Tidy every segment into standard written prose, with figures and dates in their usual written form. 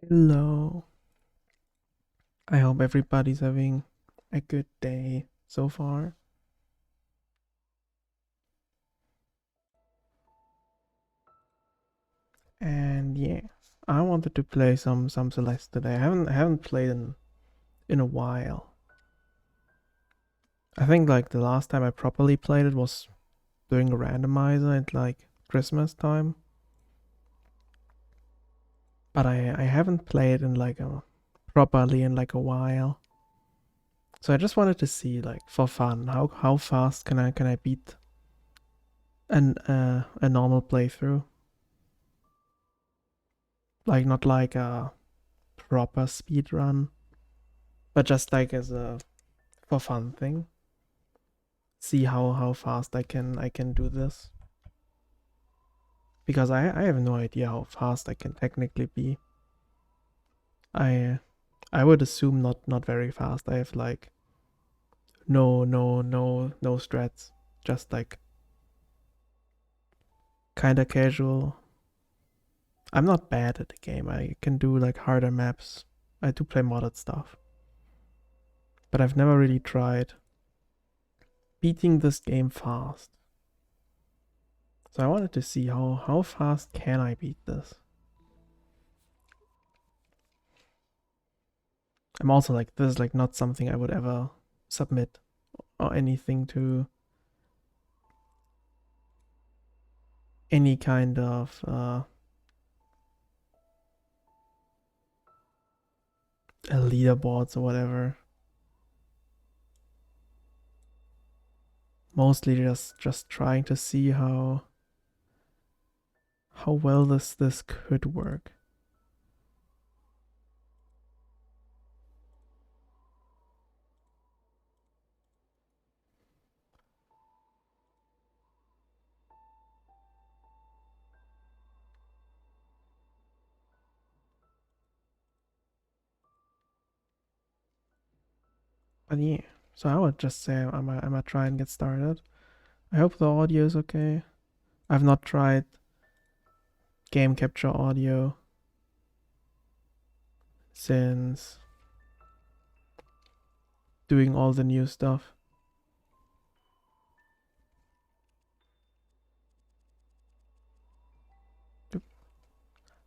Hello. I hope everybody's having a good day so far. And yeah, I wanted to play some Celeste today. I haven't played in a while. I think like the last time I properly played it was doing a randomizer at like Christmas time. But I haven't played in like a properly in like a while. So I just wanted to see like for fun how fast can I beat a normal playthrough. Like not like a proper speed run, but just like as a for fun thing. See how fast I can do this, because I have no idea how fast I can technically be. I I would assume not very fast. I have like no strats, just like kind of casual. I'm not bad at the game. I can do like harder maps. I do play modded stuff, but I've never really tried beating this game fast. So I wanted to see how fast can I beat this. I'm also like, this is like not something I would ever submit or anything to any kind of leaderboards or whatever. Mostly just trying to see how well this could work. But yeah, so I would just say I'm gonna try and get started. I hope the audio is okay. I've not tried game capture audio since doing all the new stuff.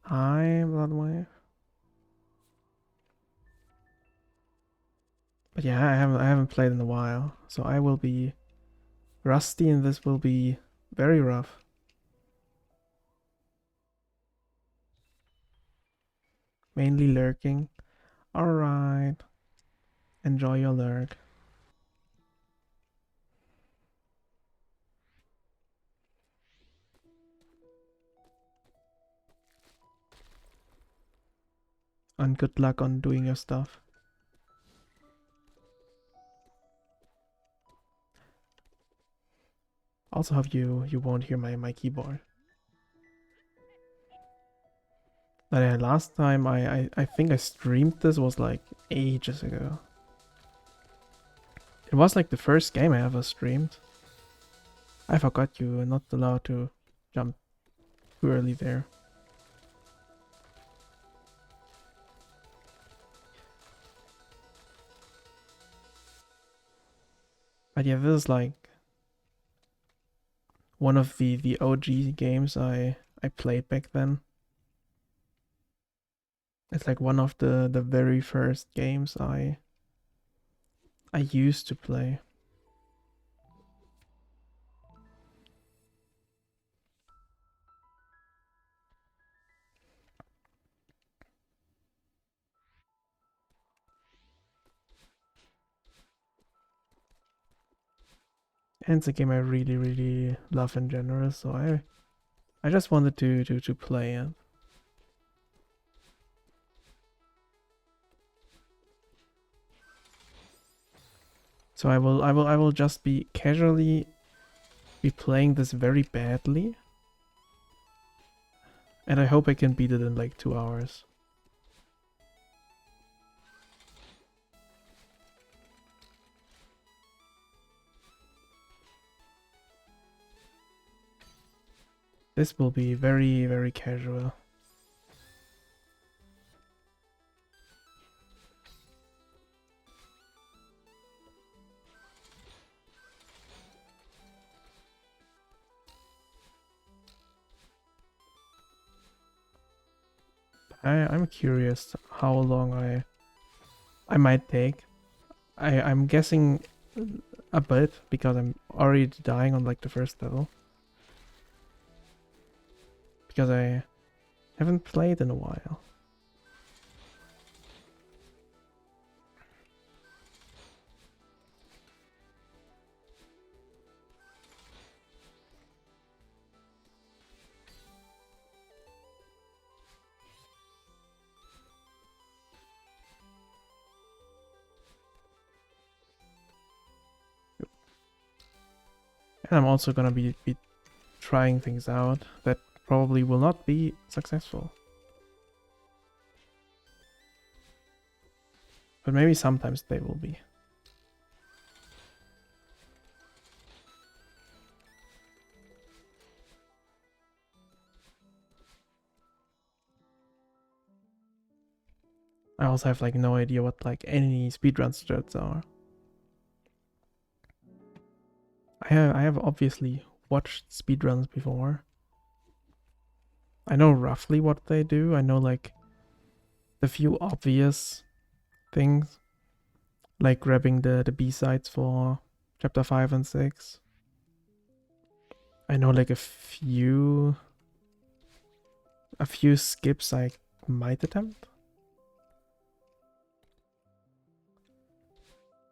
Hi, Bloodwave. But yeah, I haven't played in a while, so I will be rusty and this will be very rough. Mainly lurking. Alright. Enjoy your lurk. And good luck on doing your stuff. Also hope you won't hear my keyboard. But last time I think I streamed this was like ages ago. It was like the first game I ever streamed. I forgot you are not allowed to jump too early there. But yeah, this is like one of the OG games I played back then. It's like one of the very first games I used to play. And it's a game I really love in general, so I just wanted to play it. So I will just be casually be playing this very badly. And I hope I can beat it in like 2 hours. This will be very casual. I'm curious how long I might take. I'm guessing a bit because I'm already dying on like the first level. Because I haven't played in a while. And I'm also gonna be trying things out that probably will not be successful. But maybe sometimes they will be. I also have like no idea what like any speedrun strats are. I have obviously watched speedruns before. I know roughly what they do. I know like the few obvious things, like grabbing the B-sides for chapter 5 and 6. I know like a few skips I might attempt.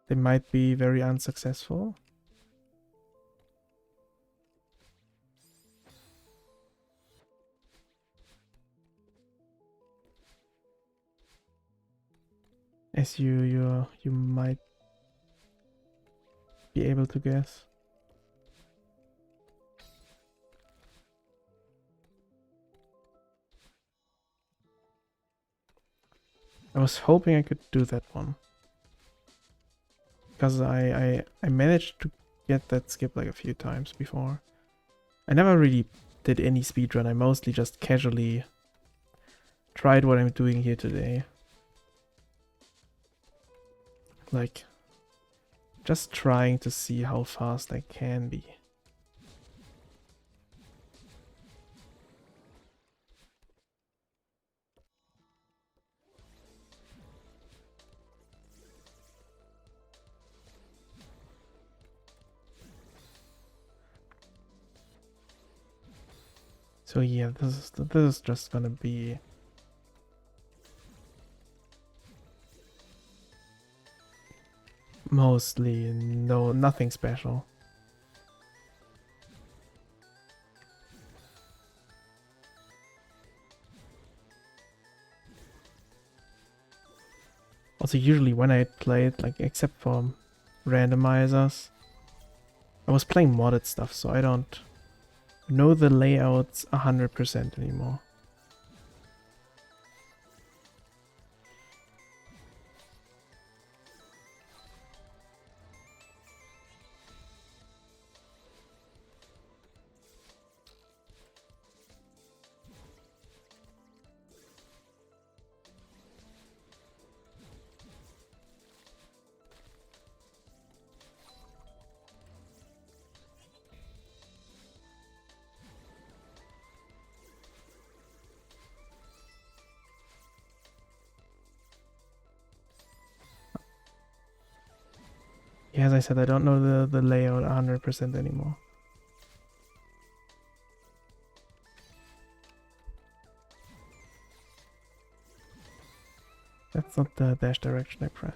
They might be very unsuccessful. As you might be able to guess. I was hoping I could do that one. Because I managed to get that skip like a few times before. I never really did any speedrun. I mostly just casually tried what I'm doing here today. Like, just trying to see how fast I can be. So yeah, this is just gonna be mostly nothing special. Also, usually when I played, like except for randomizers, I was playing modded stuff, so I don't know the layouts 100% anymore. Yeah, as I said, I don't know the layout 100% anymore. That's not the dash direction I pressed.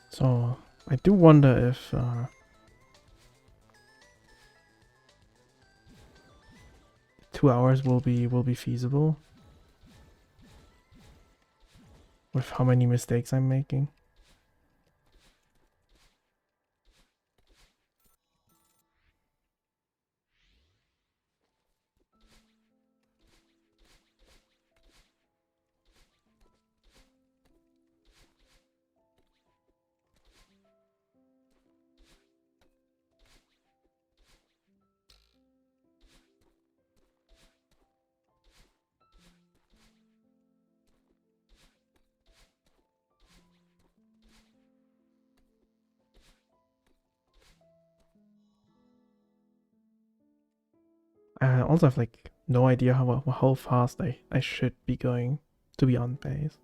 So I do wonder if 2 hours will be feasible with how many mistakes I'm making. I also have like no idea how fast I should be going to be on base.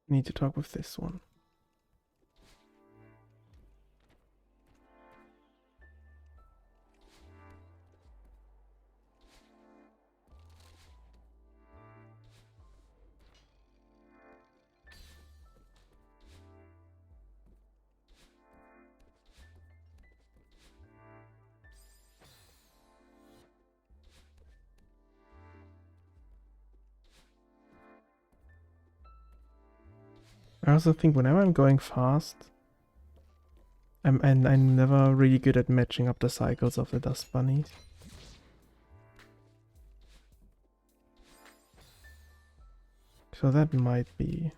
Need to talk with this one. I also think whenever I'm going fast, I'm never really good at matching up the cycles of the dust bunnies. So that might be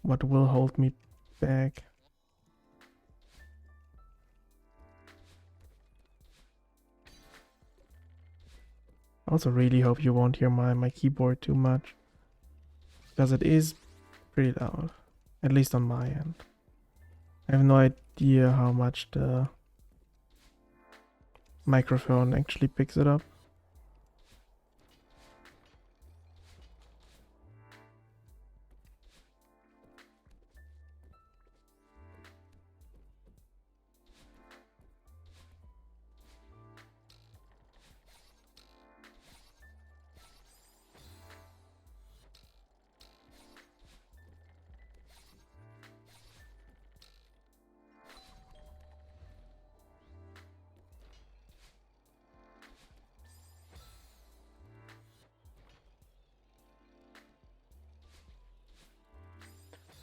what will hold me back. I also really hope you won't hear my keyboard too much, because it is pretty loud, at least on my end. I have no idea how much the microphone actually picks it up.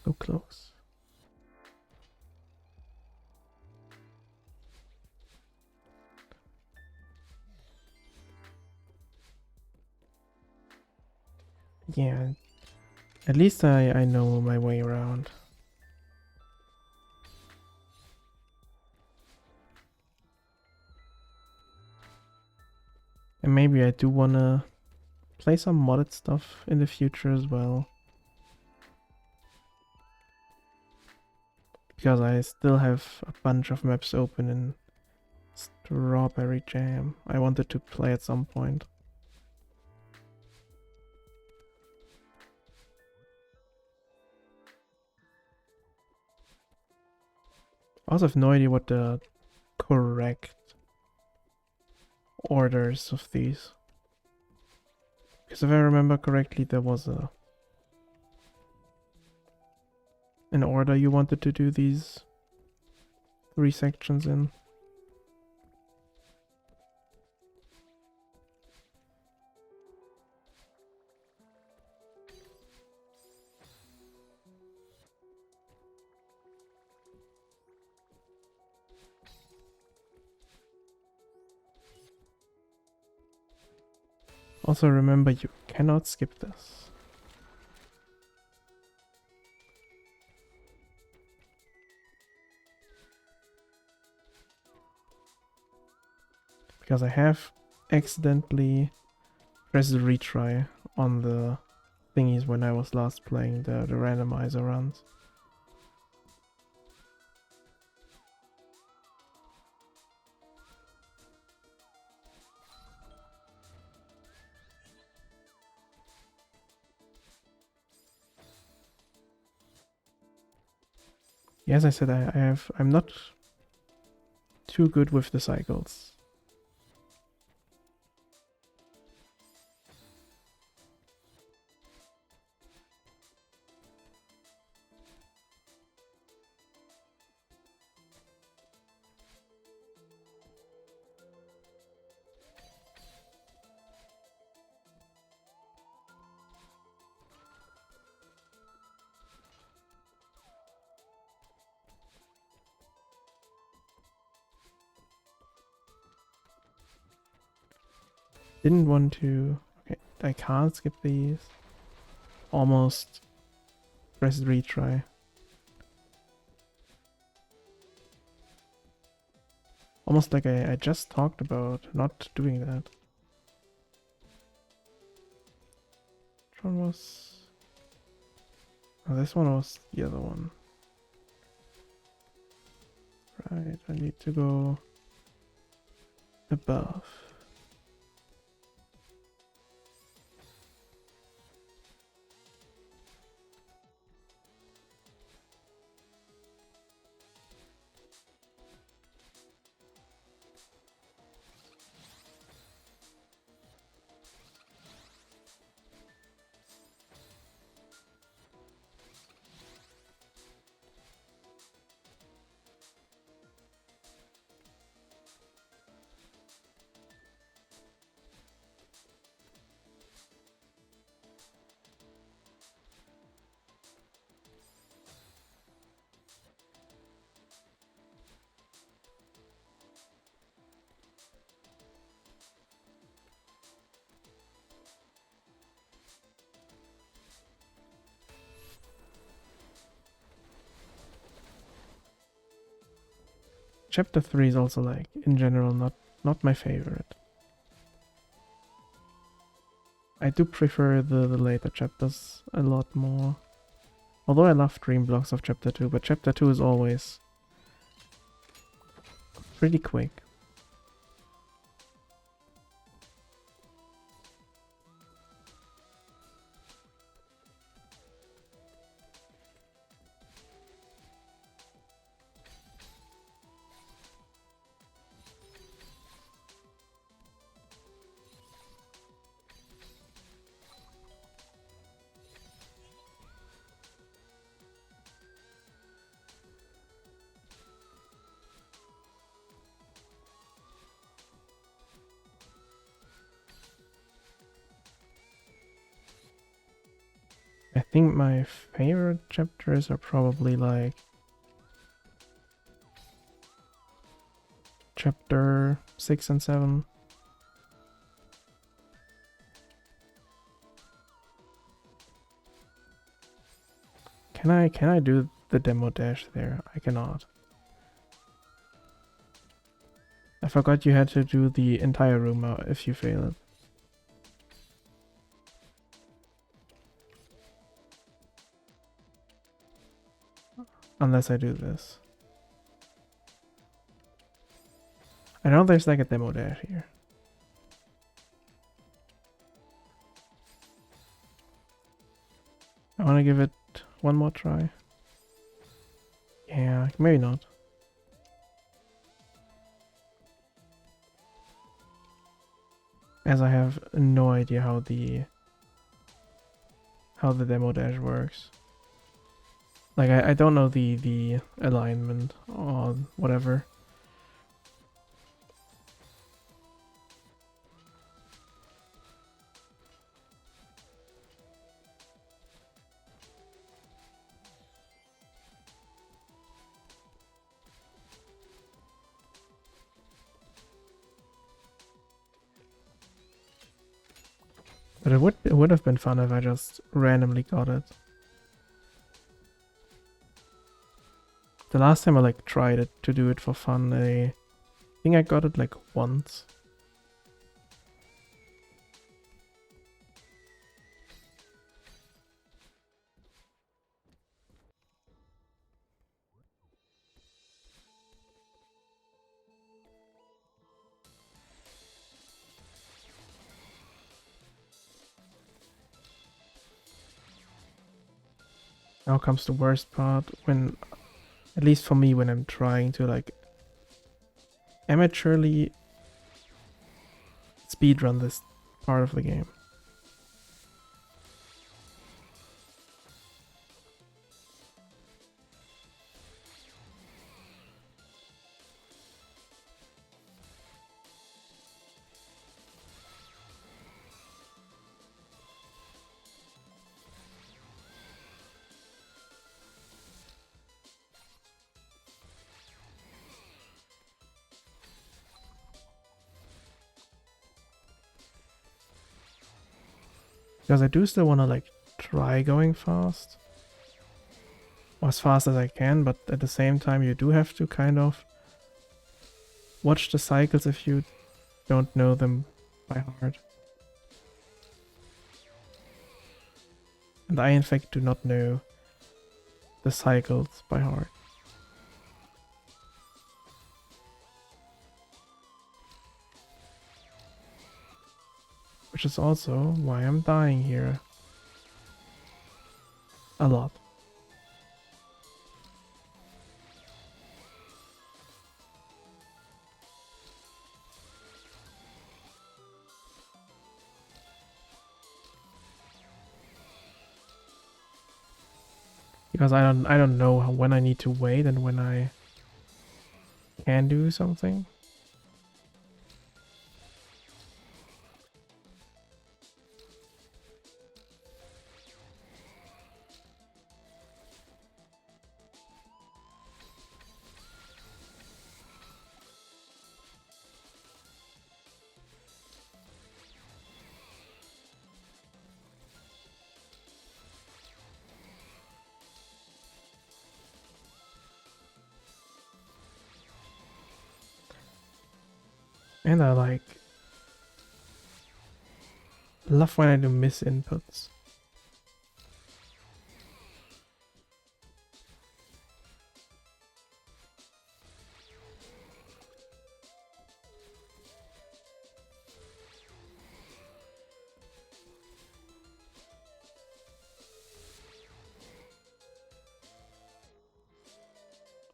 So close. Yeah, at least I know my way around. And maybe I do wanna play some modded stuff in the future as well. Because I still have a bunch of maps open in Strawberry Jam I wanted to play at some point. I also have no idea what the correct orders of these. Because if I remember correctly, there was an order you wanted to do these 3 sections in. Also remember, you cannot skip this. Because I have accidentally pressed retry on the thingies when I was last playing the randomizer runs. As I said, I'm not too good with the cycles. Didn't want to. Okay, I can't skip these. Almost pressed retry. Almost like I just talked about not doing that. Which one was... Oh, this one was the other one. Right, I need to go above. Chapter 3 is also like, in general, not my favorite. I do prefer the later chapters a lot more. Although I love dream blocks of chapter 2, but chapter 2 is always pretty quick. I think my favorite chapters are probably like chapter 6 and 7. Can I do the demo dash there? I cannot. I forgot you had to do the entire room if you fail it. Unless I do this. I know there's like a demo dash here. I want to give it one more try. Yeah, maybe not. As I have no idea how the demo dash works. Like I don't know the alignment or whatever. But it would have been fun if I just randomly got it. The last time I like tried it to do it for fun, I think I got it like once. Now comes the worst part, when, at least for me, when I'm trying to like amateurly speedrun this part of the game. Because I do still want to like try going fast. Or as fast as I can, but at the same time you do have to kind of watch the cycles if you don't know them by heart. And I in fact do not know the cycles by heart. Which is also why I'm dying here. A lot. Because I don't know when I need to wait and when I can do something. And I like love when I do miss inputs.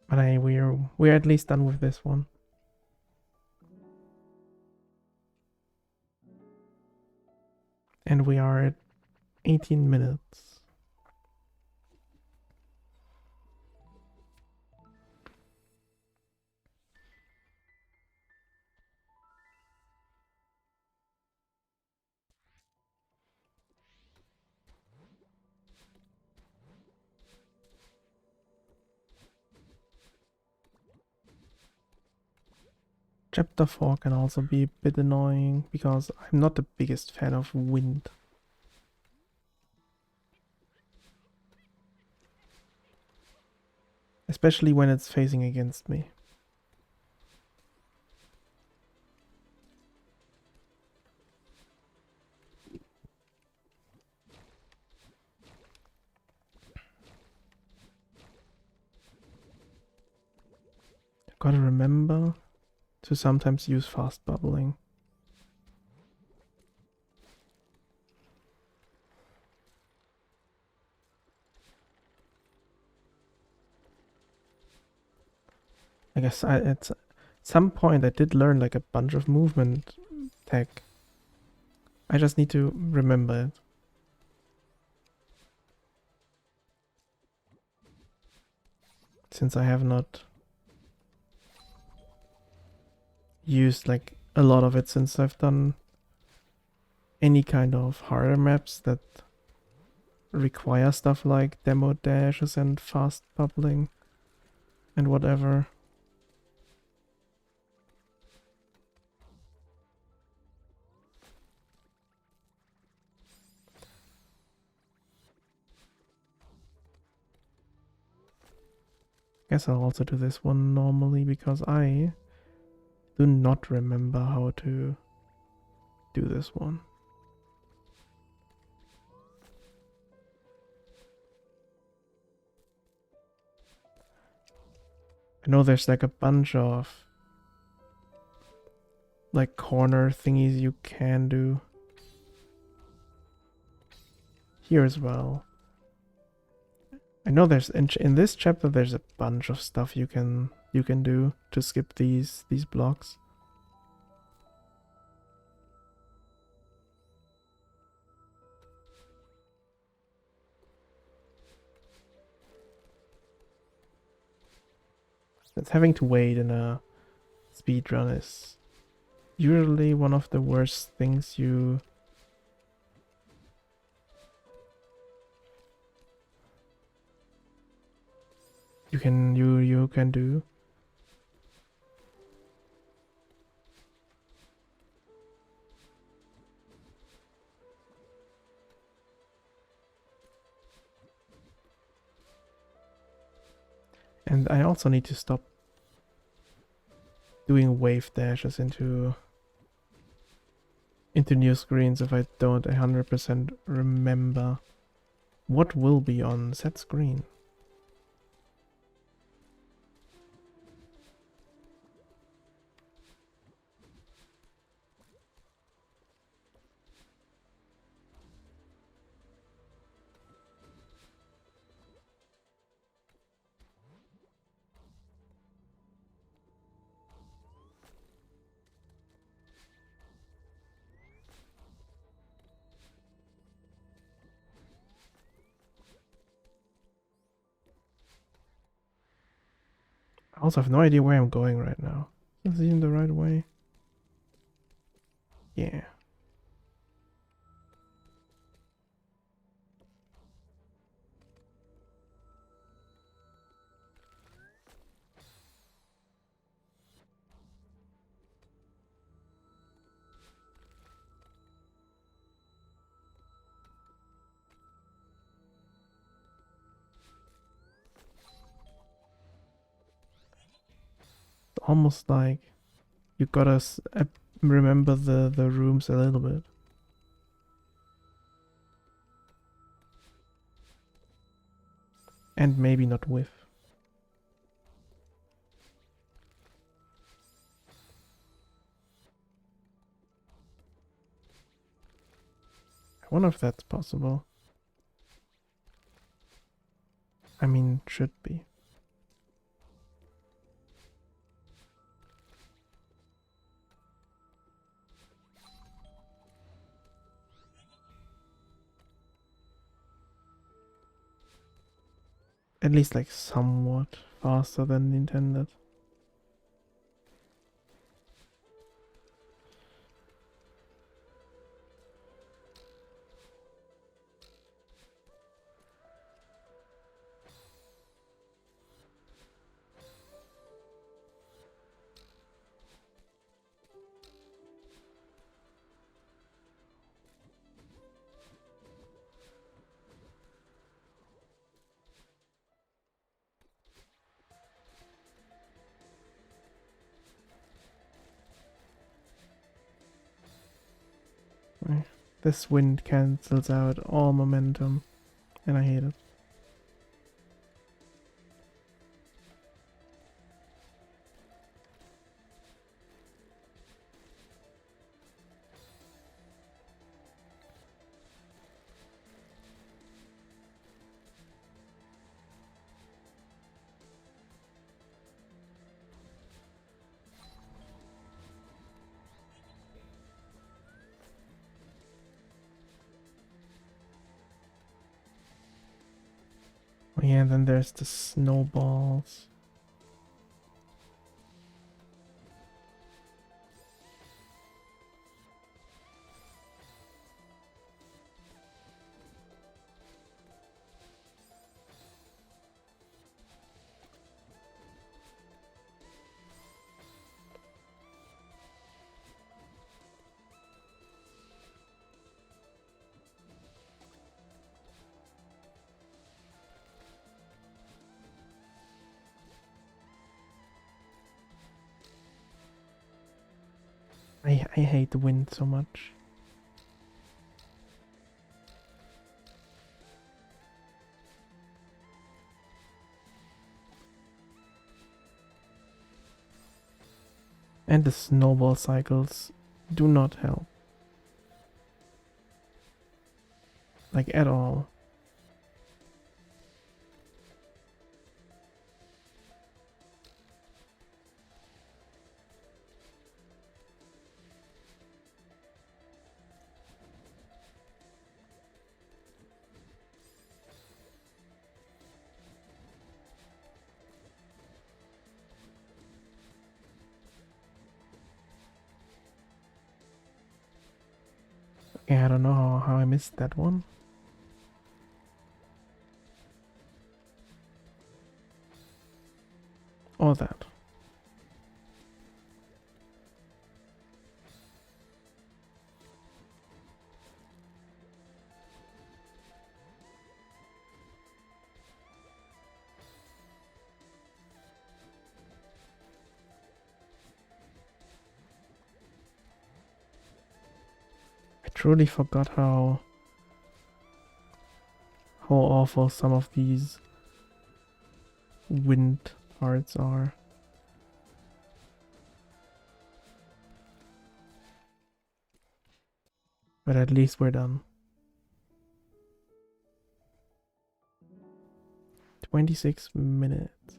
But we're at least done with this one. And we are at 18 minutes. Chapter 4 can also be a bit annoying because I'm not the biggest fan of wind. Especially when it's facing against me. Gotta remember to sometimes use fast bubbling. I guess at some point I did learn like a bunch of movement tech. I just need to remember it. Since I have not used like a lot of it since I've done any kind of harder maps that require stuff like demo dashes and fast bubbling and whatever. Guess I'll also do this one normally because I do not remember how to do this one. I know there's like a bunch of like corner thingies you can do here as well. I know there's in this chapter there's a bunch of stuff you can do to skip these blocks. That's having to wait in a speedrun is usually one of the worst things you can do. And I also need to stop doing wave dashes into new screens if I don't 100% remember what will be on set screen. I also have no idea where I'm going right now. Is this even the right way? Yeah. Almost like you gotta remember the rooms a little bit. And maybe not with. I wonder if that's possible. I mean, should be. At least like somewhat faster than intended. This wind cancels out all momentum, and I hate it. Oh yeah, and then there's the snowballs. I hate the wind so much. And the snowball cycles do not help. Like at all. Okay, I don't know how I missed that one. Or that. truly forgot how awful some of these wind parts are. But at least we're done. 26 minutes.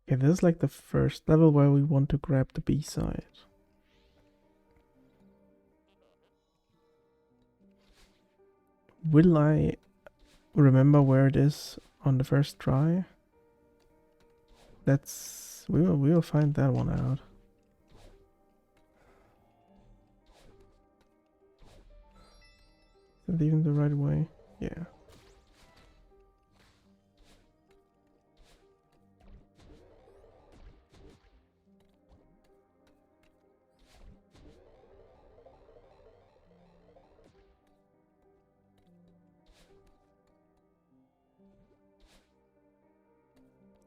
Okay, this is like the first level where we want to grab the B-side. Will I remember where it is on the first try? We will find that one out. Is that even the right way? Yeah.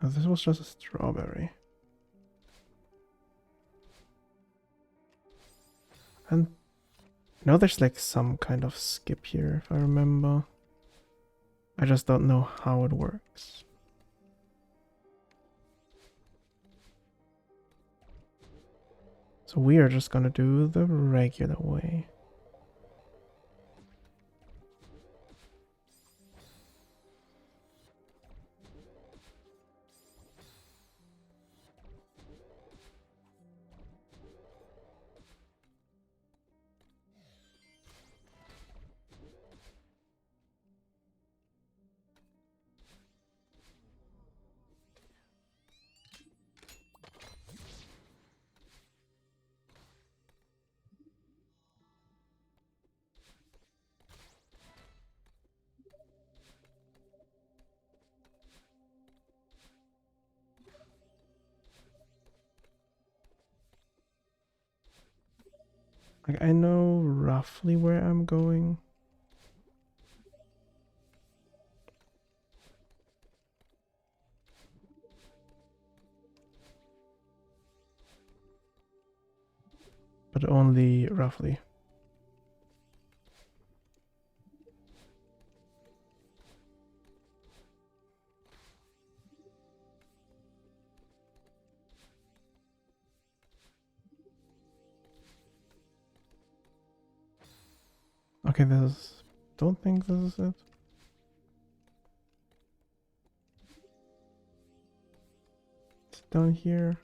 Oh, this was just a strawberry. And now there's like some kind of skip here, if I remember. I just don't know how it works. So we are just gonna do the regular way. Like, I know roughly where I'm going. But only roughly. Okay, don't think this is it. It's down here.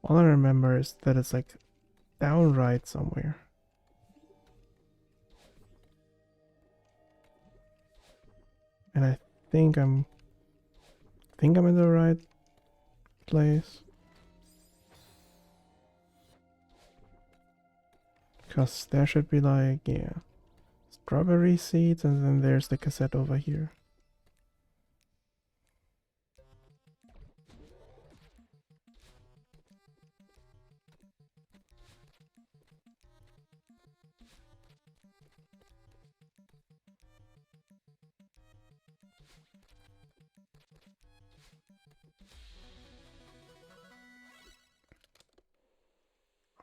All I remember is that it's like down right somewhere. And I think I'm in the right place. Because there should be like, yeah, strawberry seeds, and then there's the cassette over here.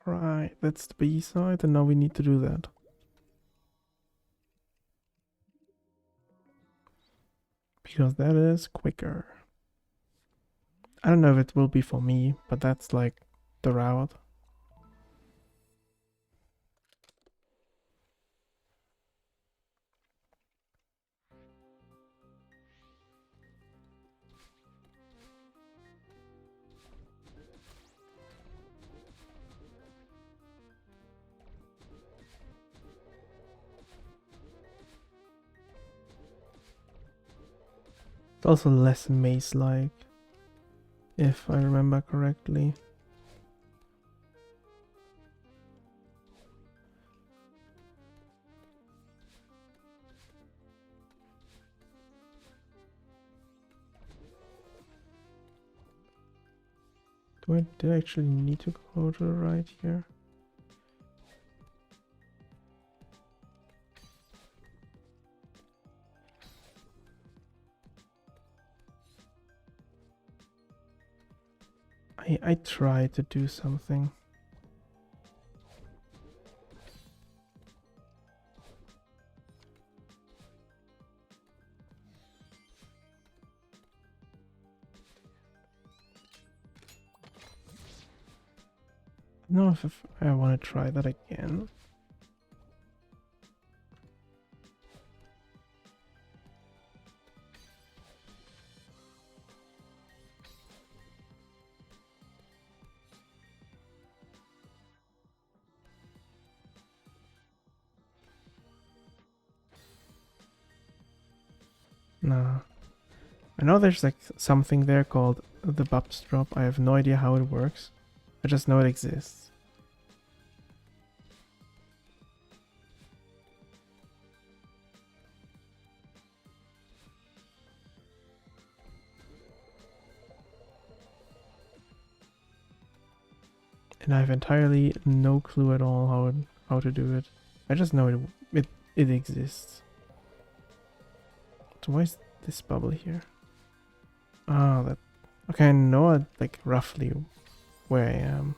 Right, that's the B side, and now we need to do that. Because that is quicker. I don't know if it will be for me, but that's like the route. It's also less maze-like, if I remember correctly. Do I actually need to go to the right here? I tried to do something. I don't know if I want to try that again. Nah. I know there's like something there called the Bubs drop. I have no idea how it works. I just know it exists. And I have entirely no clue at all how to do it. I just know it exists. So why is this bubble here? Ah, that. Okay, I know like roughly where I am.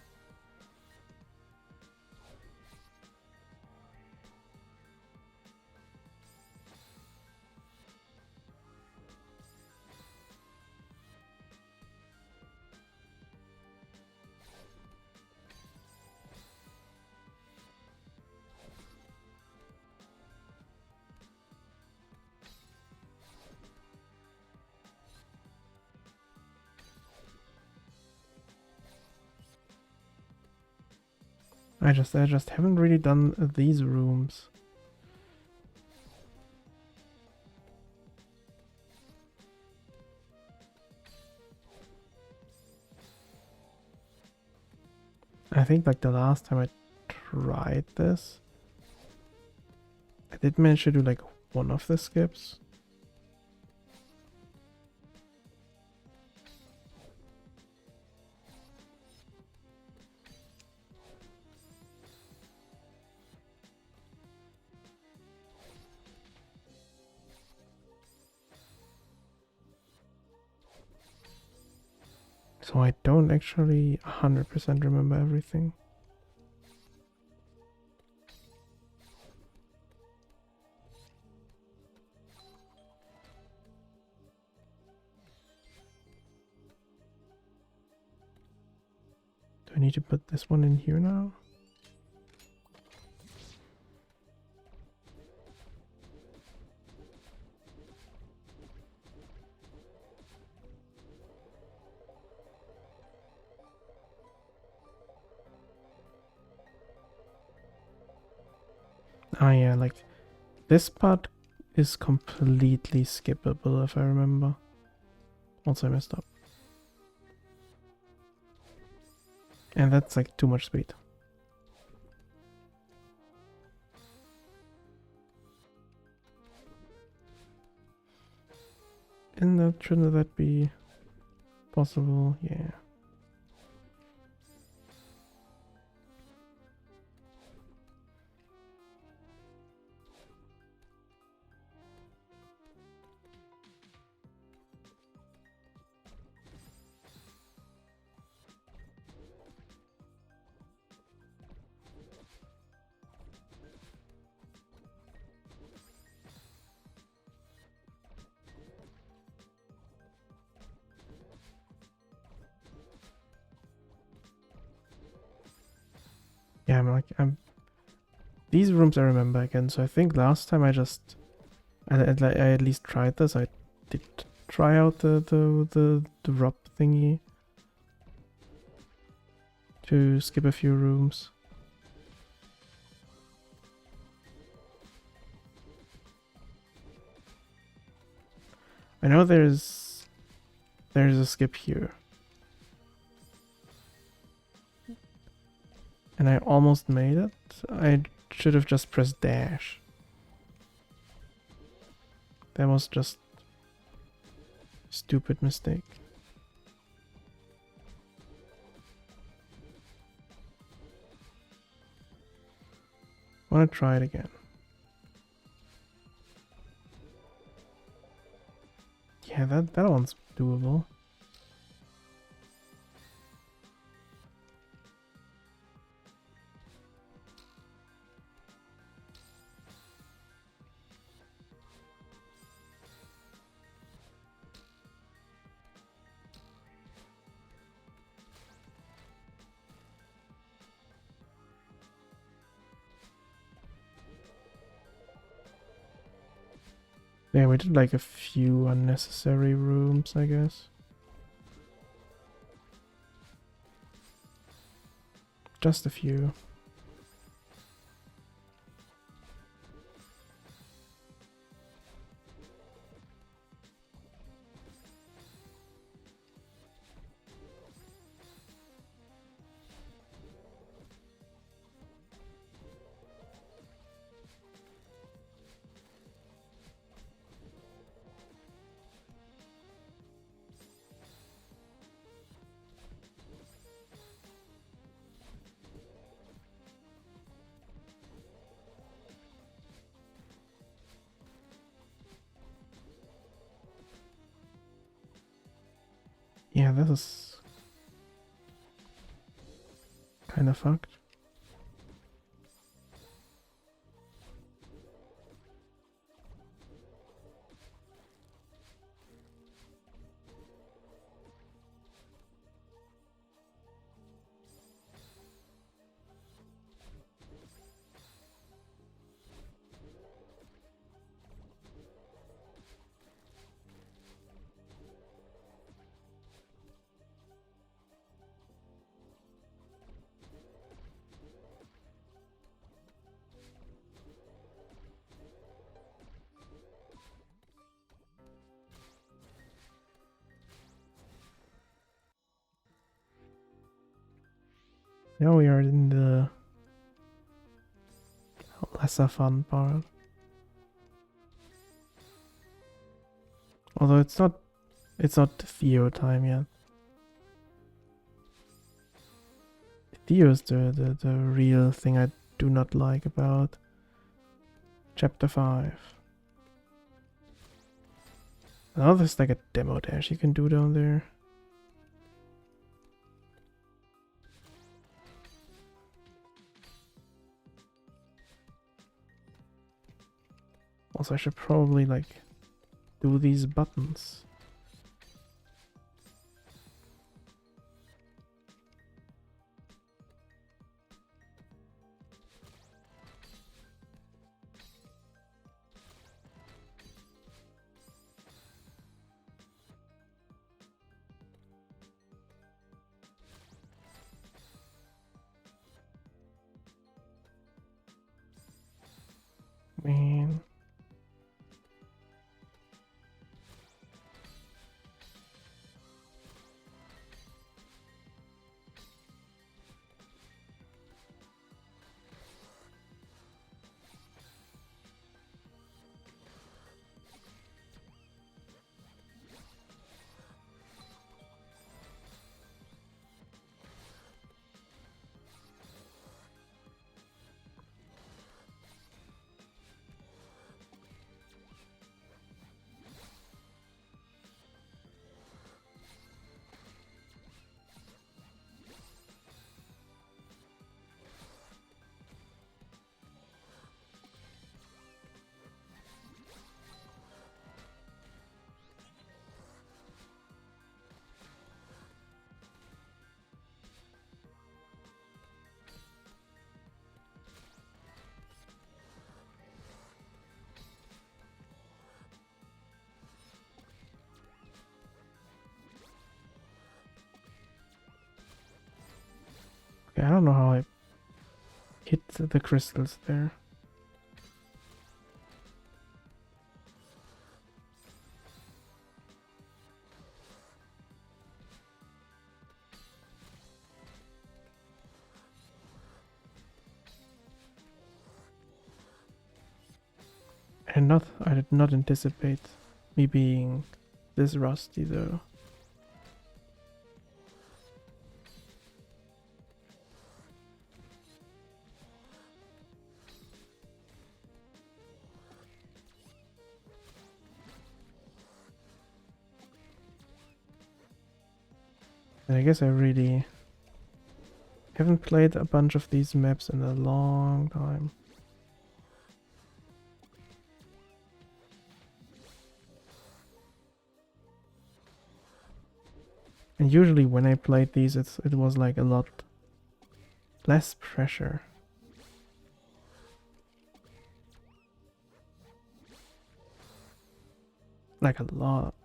I just haven't really done these rooms. I think like the last time I tried this, I did manage to do like one of the skips. So I don't actually 100% remember everything. Do I need to put this one in here now? Ah yeah, like this part is completely skippable if I remember. Also I messed up. And that's like too much speed. And that shouldn't that be possible? Yeah. Yeah, I'm these rooms I remember again. So I think last time I at least tried this. I did try out the rub thingy to skip a few rooms. I know there's a skip here. And I almost made it. I should have just pressed dash. That was just a stupid mistake. Wanna try it again. Yeah, that one's doable. Yeah, we did like a few unnecessary rooms, I guess. Just a few. Yeah, this is kind of fucked. Now we are in the lesser fun part. Although it's not Theo time yet. Theo is the real thing I do not like about chapter 5. Now there's like a demo dash you can do down there. Also, I should probably like do these buttons. Man. Okay, I don't know how I hit the crystals there. And I did not anticipate me being this rusty though. And I guess I really haven't played a bunch of these maps in a long time. And usually when I played these, it was like a lot less pressure. Like a lot.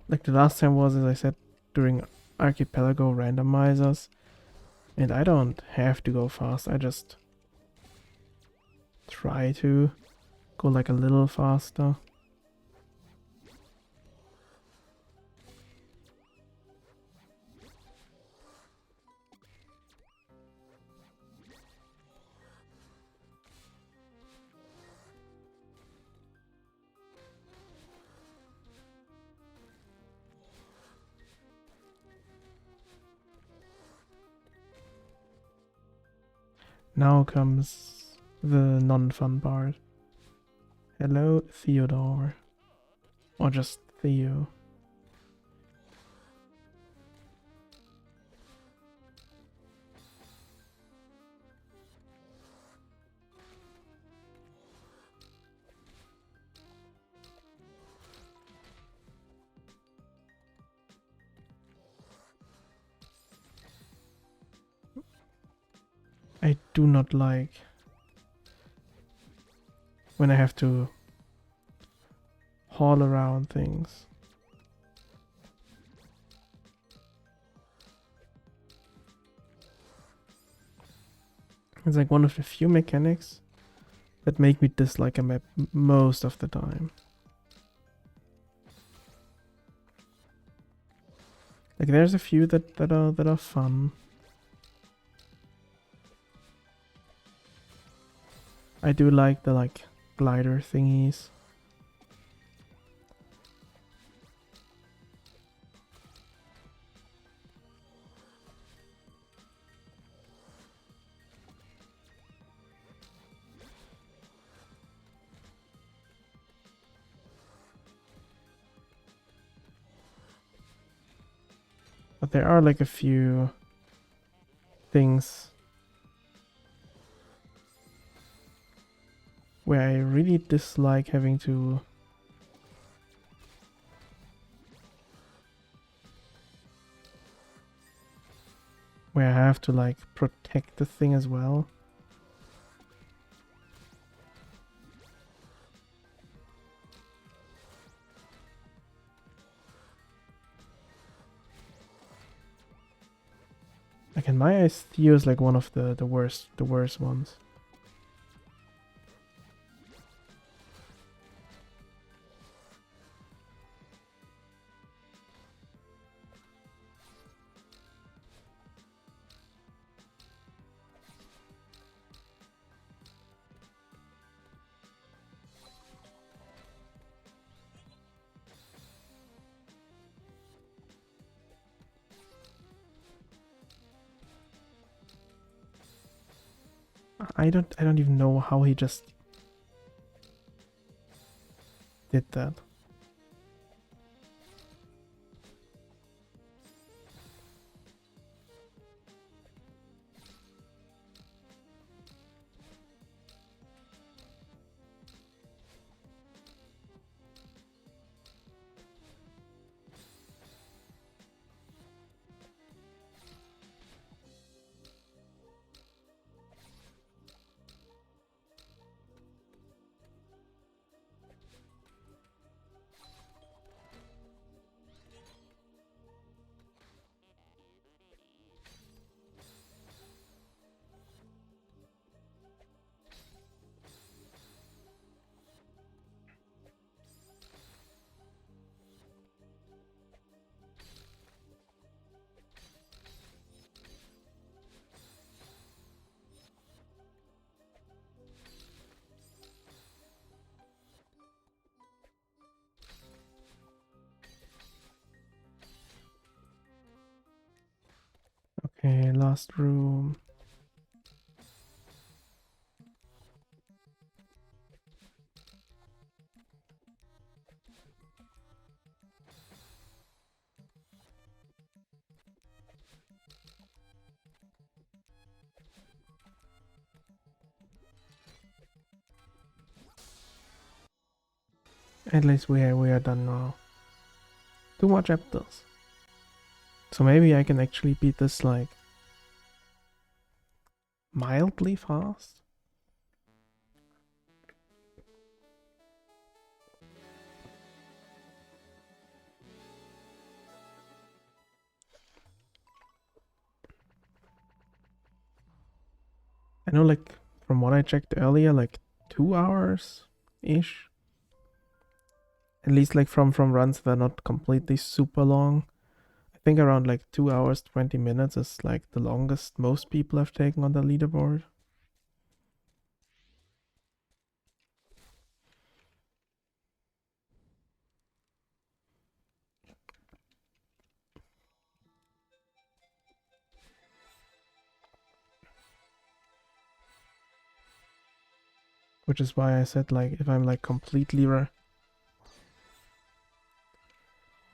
Like the last time was, as I said, during Archipelago randomizers. And I don't have to go fast, I just try to go like a little faster. Now comes the non-fun part. Hello, Theodore. Or just Theo. I do not like when I have to haul around things. It's like one of the few mechanics that make me dislike a map most of the time. Like there's a few that are fun. I do like the glider thingies. But there are like a few things where I really dislike having to where I have to like protect the thing as well. Like in my eyes, Theo is like one of the worst ones. I don't even know how he just did that. Okay, last room. At least we are done now. 2 more chapters. So maybe I can actually beat this like mildly fast. I know, like, from what I checked earlier, like 2 hours-ish. At least like from runs that are not completely super long. I think around like 2 hours, 20 minutes is like the longest most people have taken on the leaderboard. Which is why I said, like, if I'm like completely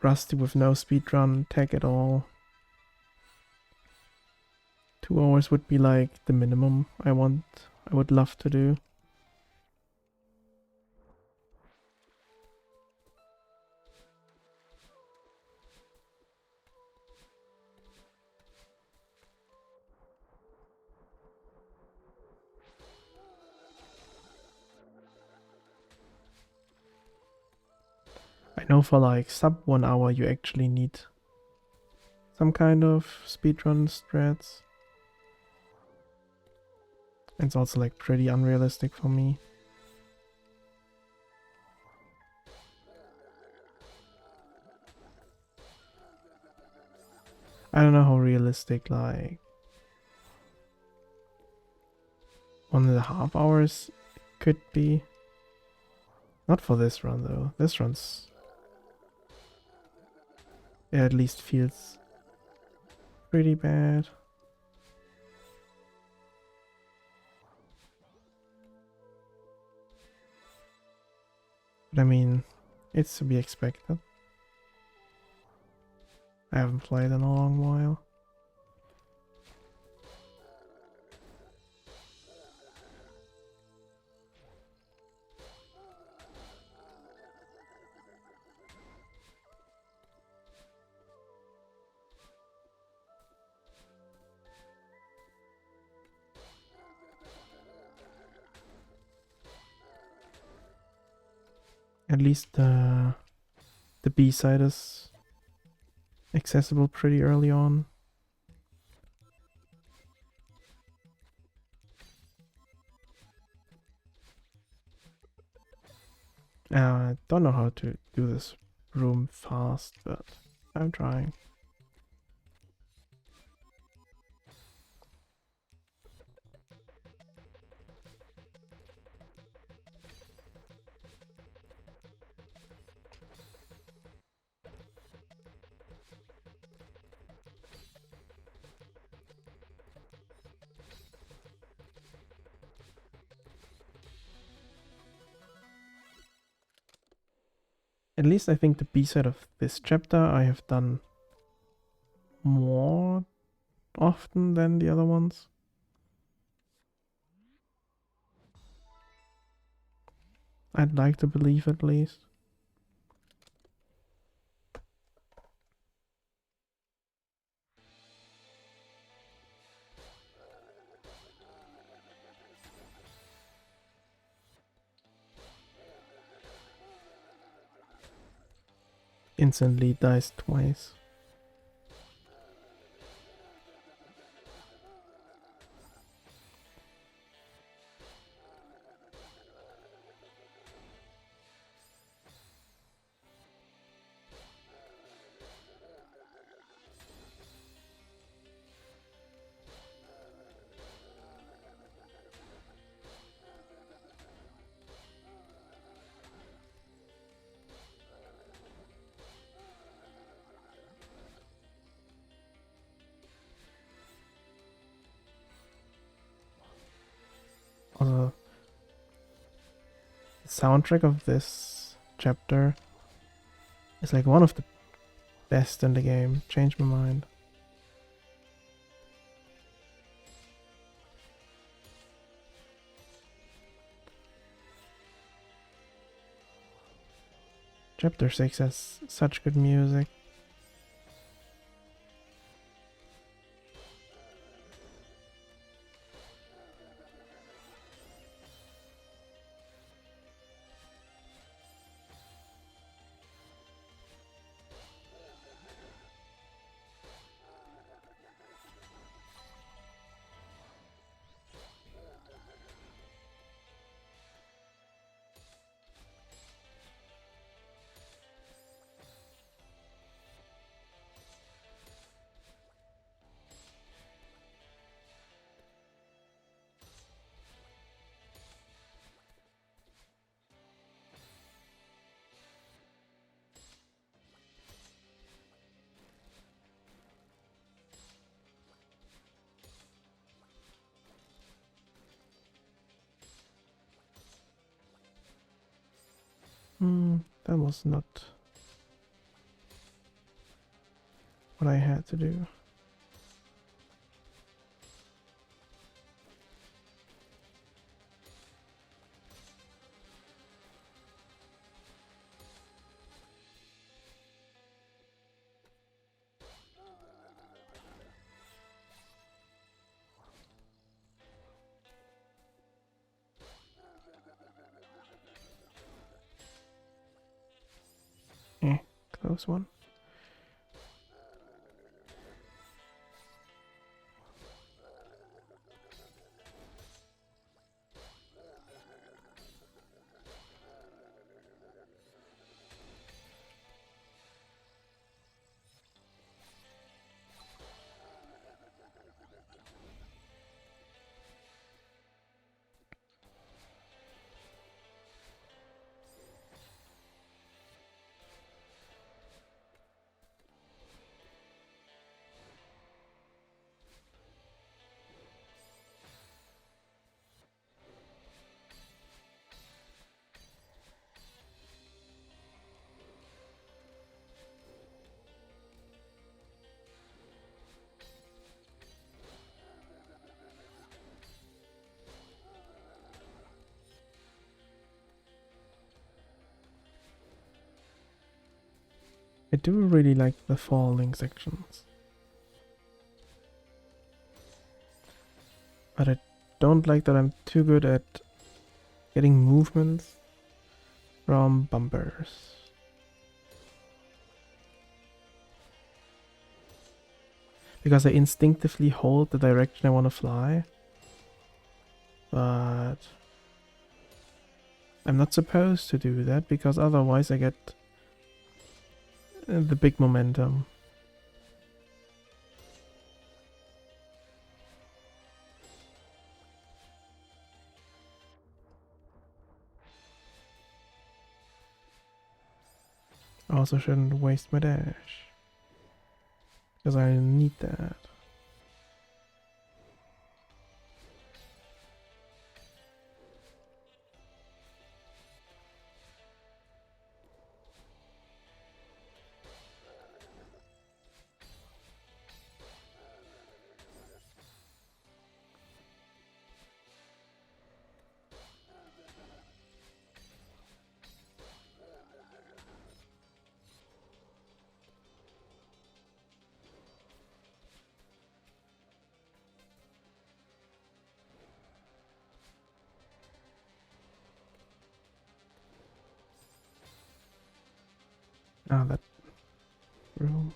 rusty with no speedrun tech at all, 2 hours would be like the minimum I would love to do. I know for like sub 1 hour you actually need some kind of speedrun strats. And it's also like pretty unrealistic for me. I don't know how realistic like 1.5 hours could be. Not for this run though. This run's, it at least feels pretty bad. But I mean, it's to be expected. I haven't played in a long while. At least the B side is accessible pretty early on. I don't know how to do this room fast, but I'm trying. At least I think the B side of this chapter I have done more often than the other ones. I'd like to believe at least. Instantly dies twice. Also, the soundtrack of this chapter is like one of the best in the game. Changed my mind. Chapter 6 has such good music. That was not what I had to do. Close one. I do really like the falling sections. But I don't like that I'm too good at getting movements from bumpers. Because I instinctively hold the direction I want to fly. But I'm not supposed to do that because otherwise I get the big momentum. I also shouldn't waste my dash. Because I need that. Ah, that room.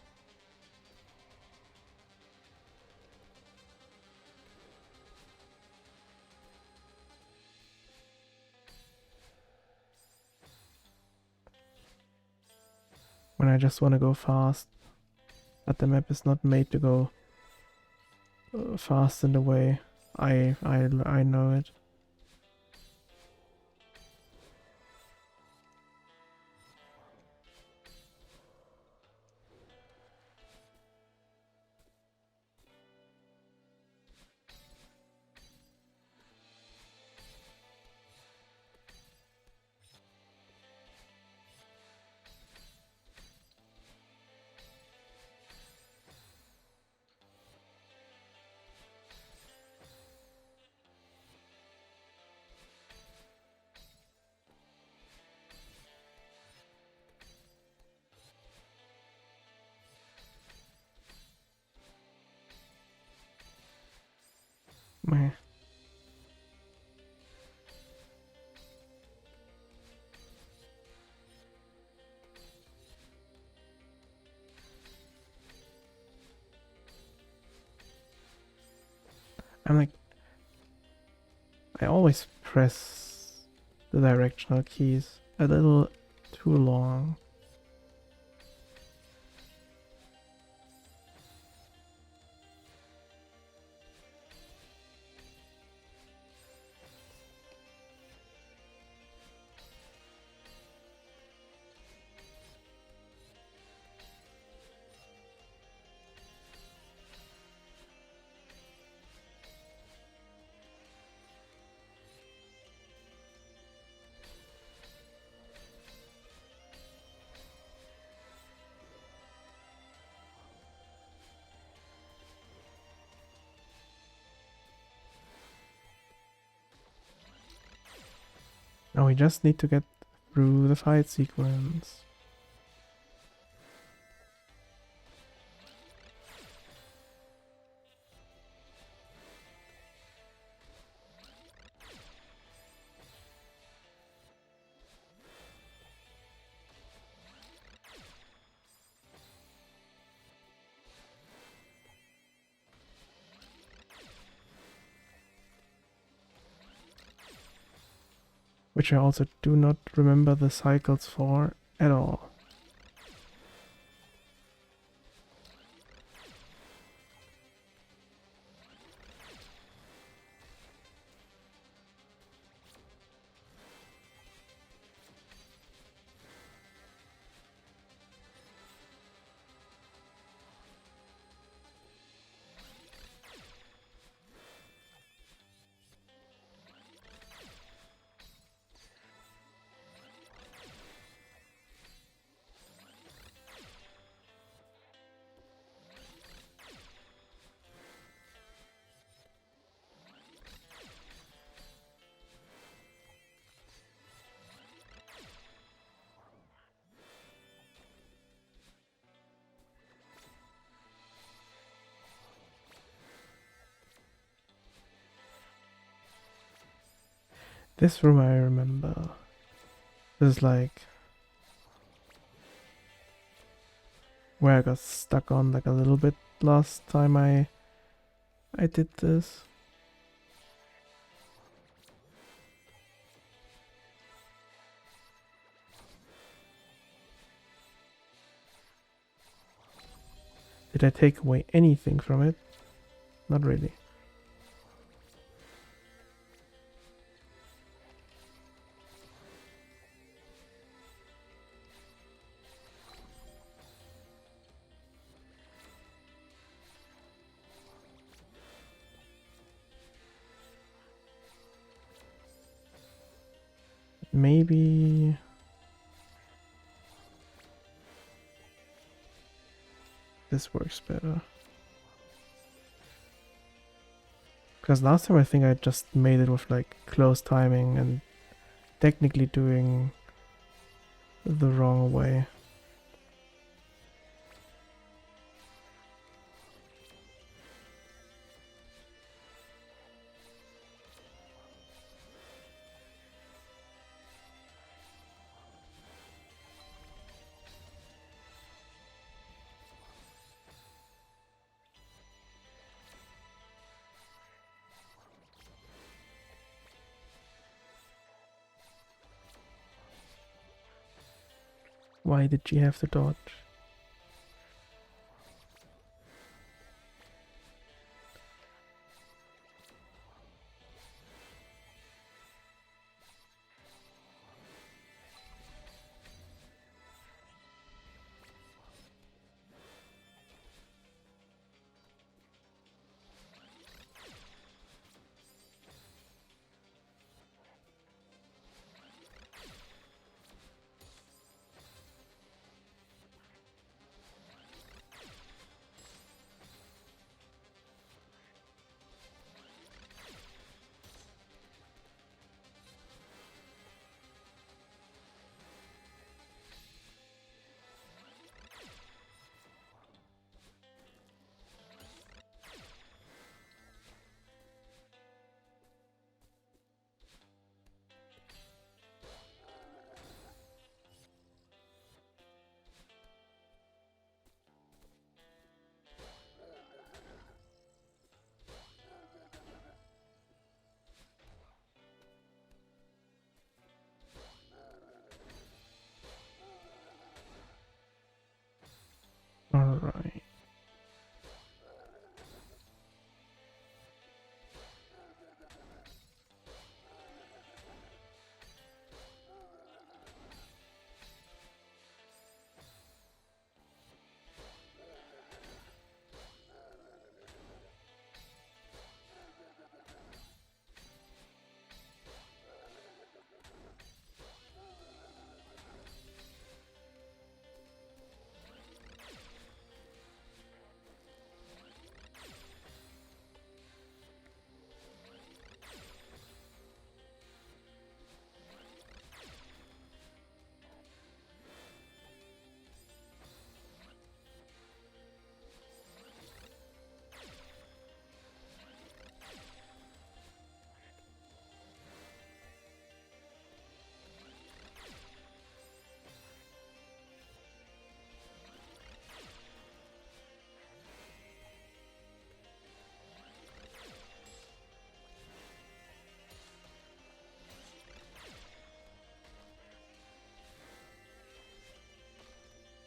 When I just want to go fast, but the map is not made to go fast in the way I know it. Meh. I'm like, I always press the directional keys a little too long. Now we just need to get through the fight sequence. Which I also do not remember the cycles for at all. This room I remember. This is like where I got stuck on like a little bit last time I did this. Did I take away anything from it? Not really. Maybe this works better. Because last time I think I just made it with like close timing and technically doing the wrong way. Why did she have to dodge?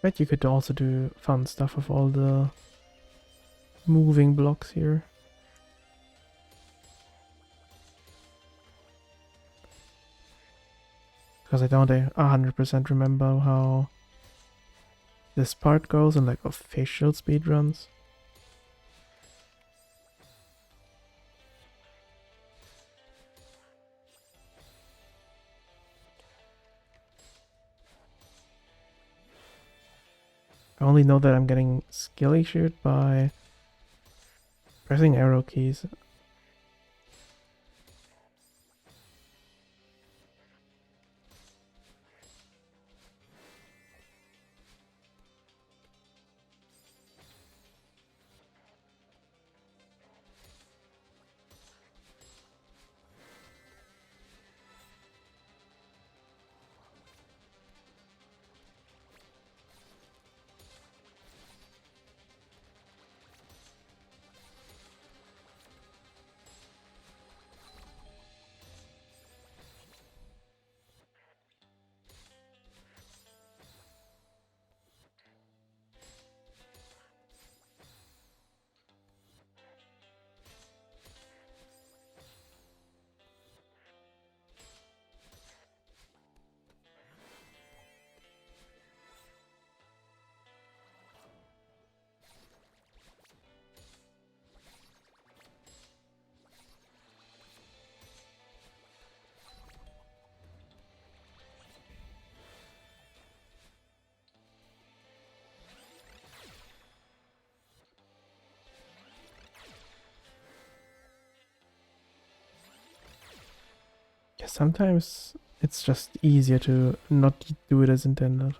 Bet you could also do fun stuff with all the moving blocks here. Because I don't 100% remember how this part goes in like official speedruns. I only know that I'm getting skill issued by pressing arrow keys. Yeah, sometimes it's just easier to not do it as intended.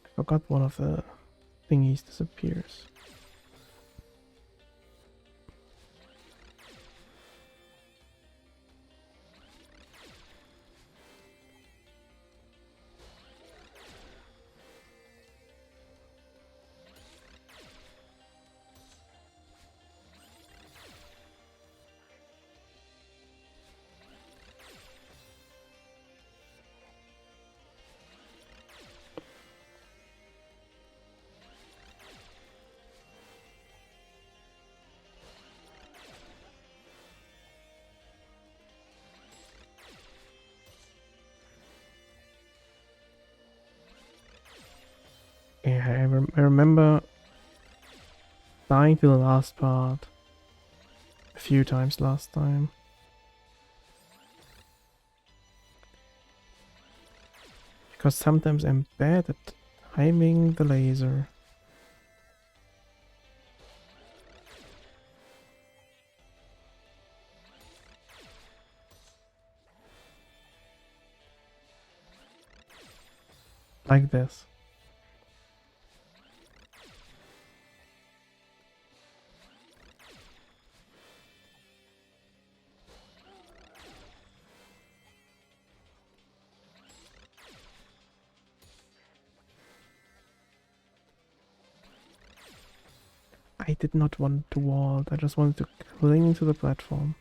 I forgot one of the thingies disappears. Yeah, I remember dying to the last part a few times last time. Because sometimes I'm bad at timing the laser. Like this. I did not want to vault, I just wanted to cling to the platform.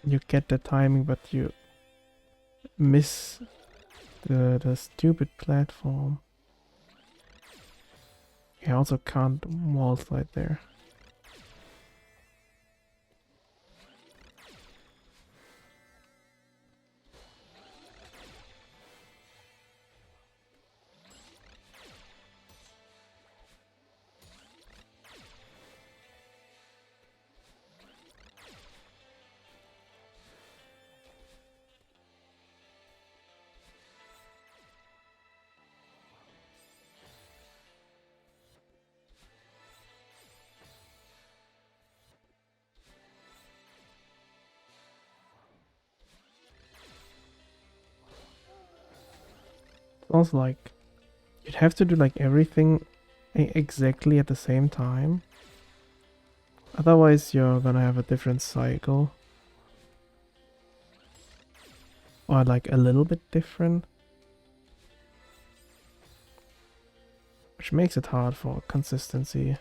You get the timing, but you miss the stupid platform. I also can't vault right there. Also, like, you'd have to do like everything exactly at the same time. Otherwise, you're gonna have a different cycle. Or like a little bit different. Which makes it hard for consistency.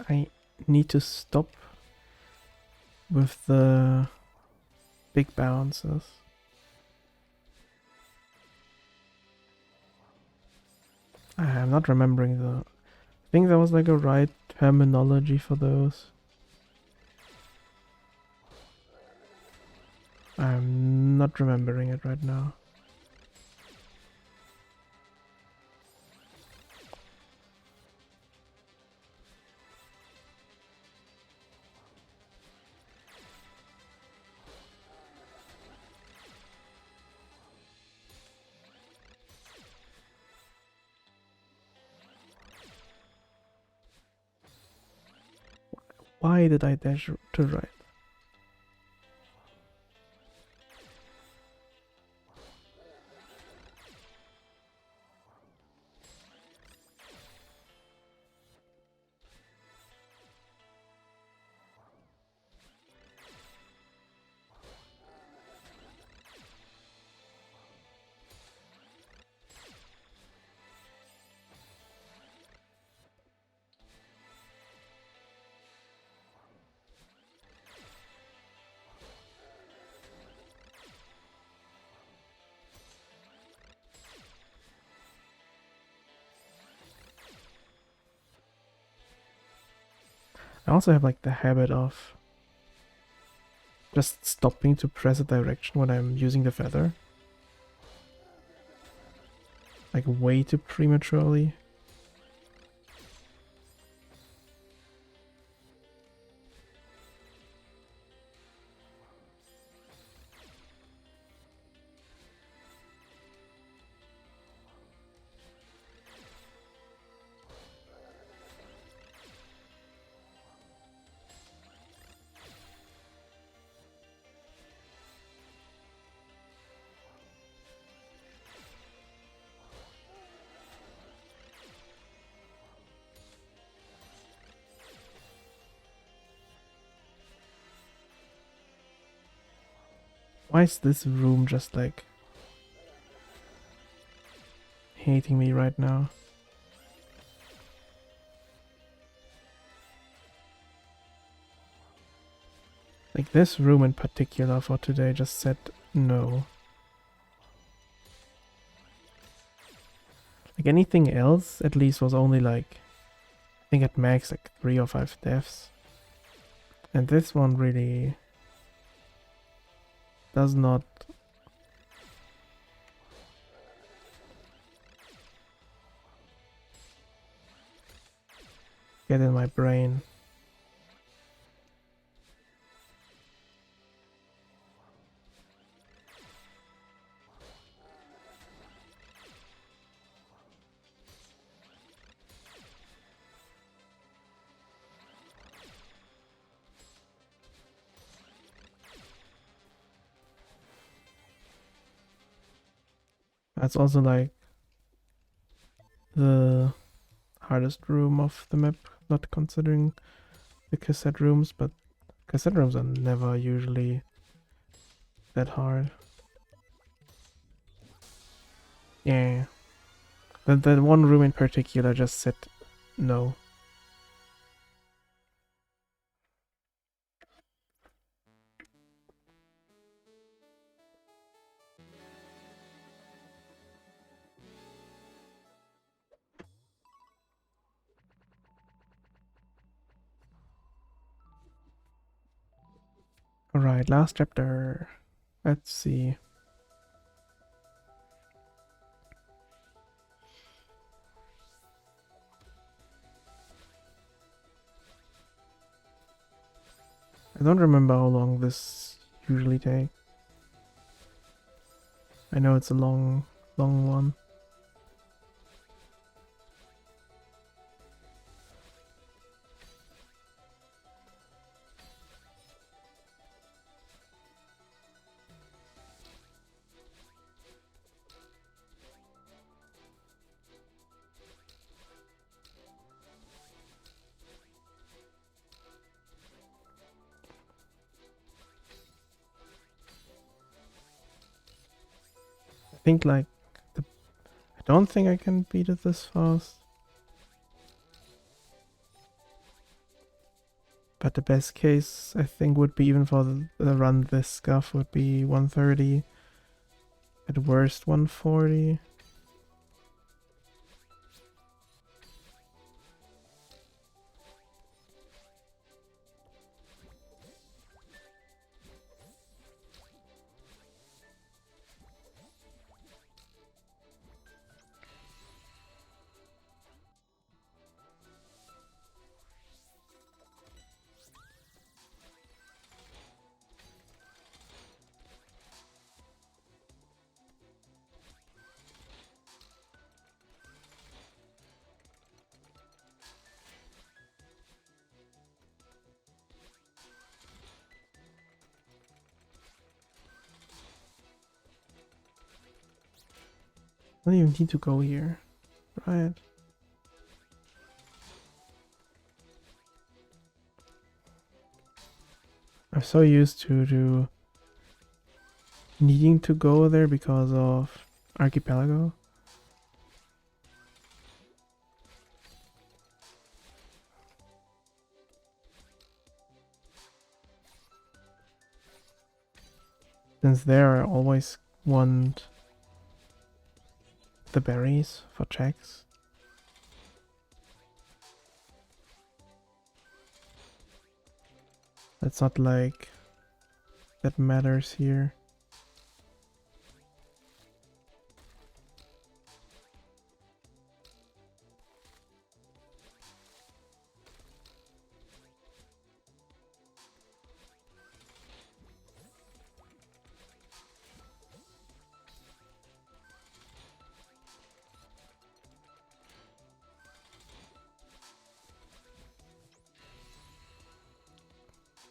I need to stop with the big bounces. I'm not remembering the... I think there was like a right terminology for those. I'm not remembering it right now. Why did I dash to right? I also have like the habit of just stopping to press a direction when I'm using the feather. Like way too prematurely. Why is this room just like hating me right now? Like this room in particular for today just said no. Like anything else at least was only like, I think at max like 3 or 5 deaths. And this one really does not get in my brain. That's also like the hardest room of the map, not considering the cassette rooms, but cassette rooms are never usually that hard. Yeah. That one room in particular just said no. Alright, last chapter. Let's see. I don't remember how long this usually takes. I know it's a long one. I think like I don't think I can beat it this fast. But the best case I think would be, even for the run this scuff, would be 130. At worst 140. I don't even need to go here, right? I'm so used to needing to go there because of Archipelago. Since there I always want the berries for checks. That's not like that matters here.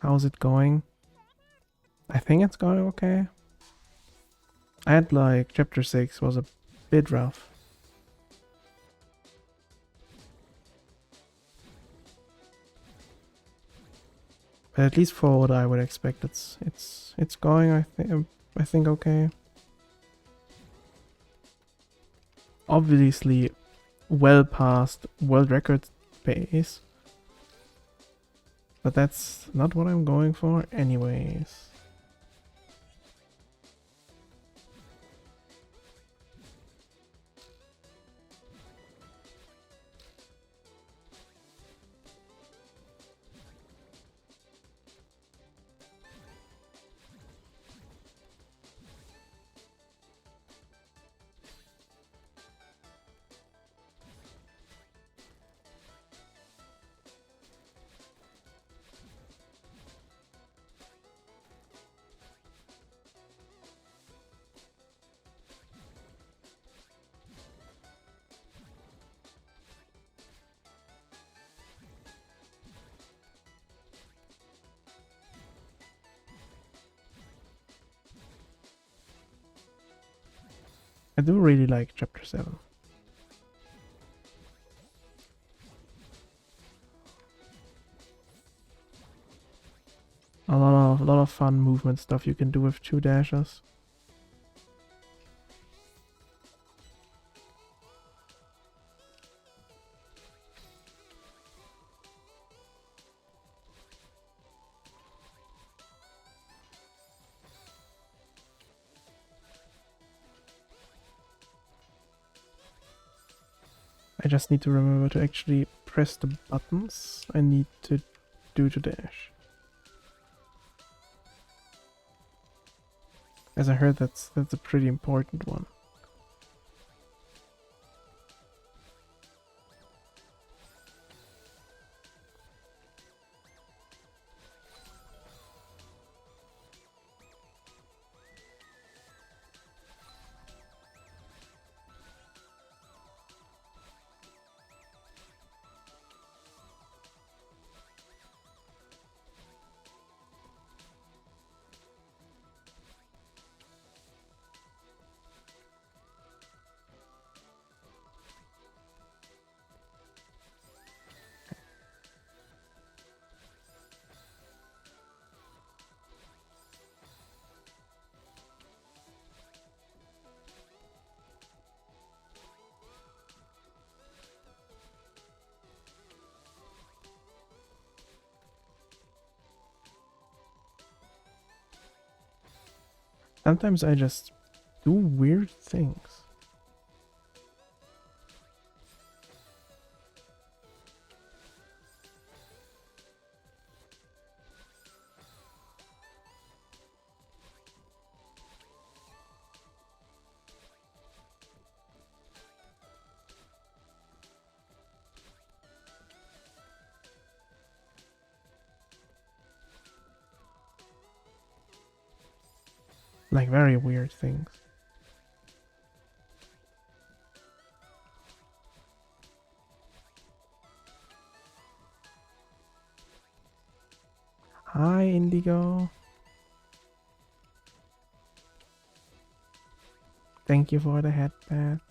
How's it going? I think it's going okay. I had like chapter 6 was a bit rough. But at least for what I would expect, it's going, I think okay. Obviously well past world record pace. But that's not what I'm going for anyways. I do really like chapter 7. A lot of fun movement stuff you can do with 2 dashes. I just need to remember to actually press the buttons I need to do to dash. As I heard that's a pretty important one. Sometimes I just do weird things. Like very weird things. Hi, Indigo. Thank you for the headband.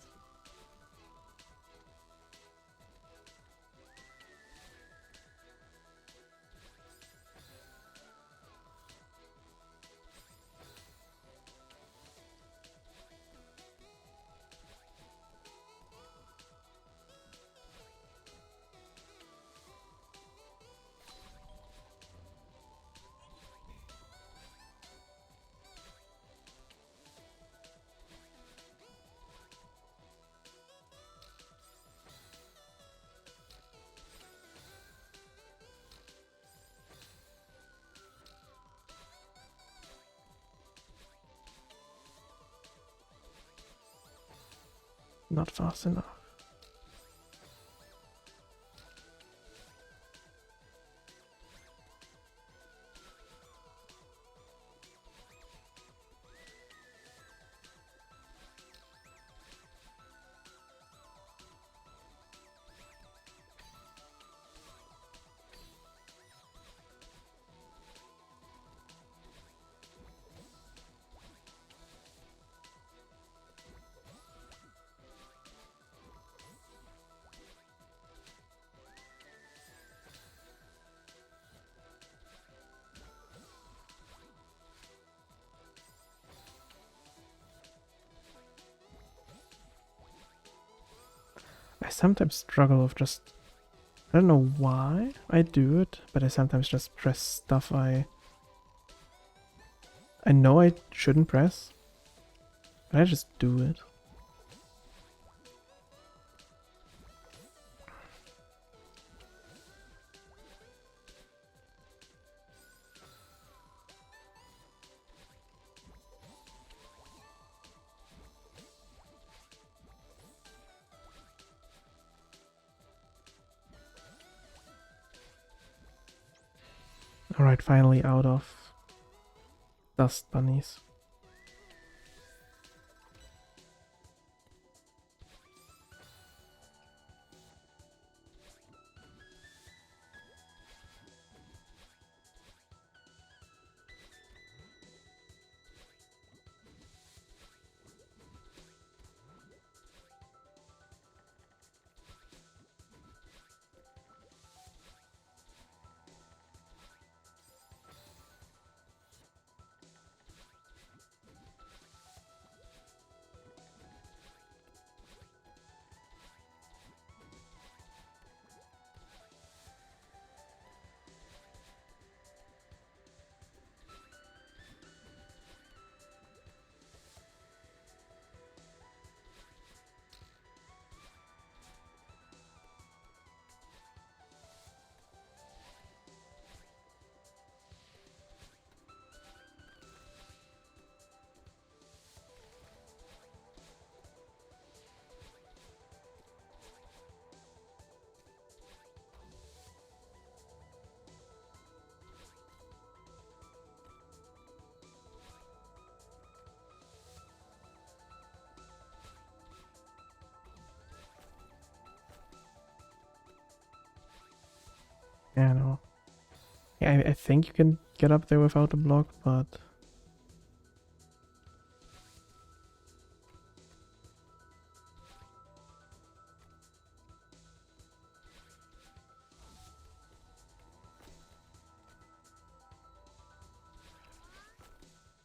Not fast enough. I sometimes struggle with just... I don't know why I do it, but I sometimes just press stuff I know I shouldn't press, but I just do it. Alright, finally out of dust bunnies. Yeah, I know. Yeah, I think you can get up there without a block, but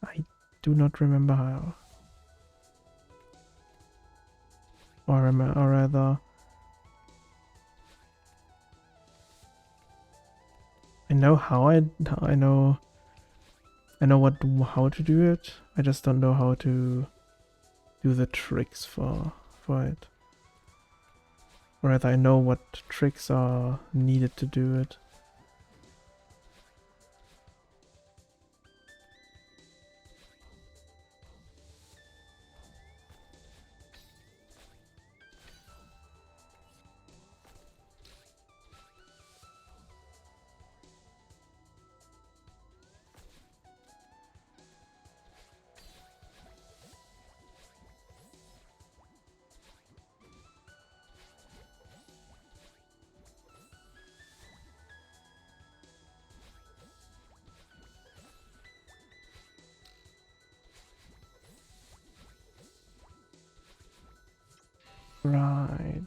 I do not remember how. Or rather, I know how I know how to do it. I just don't know how to do the tricks for it. Or rather, I know what tricks are needed to do it. Right.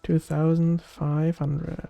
2,500.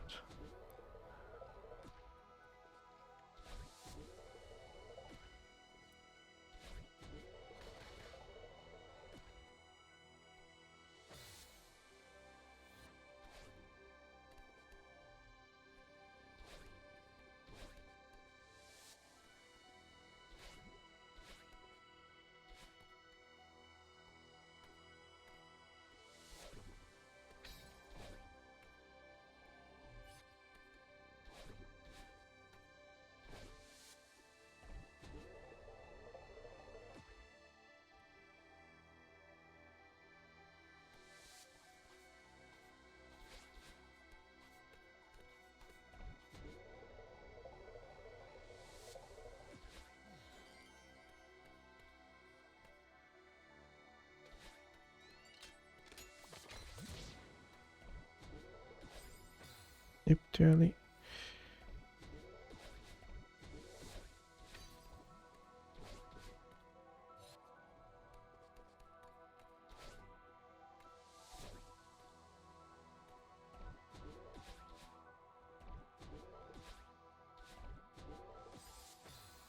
Yep, too early.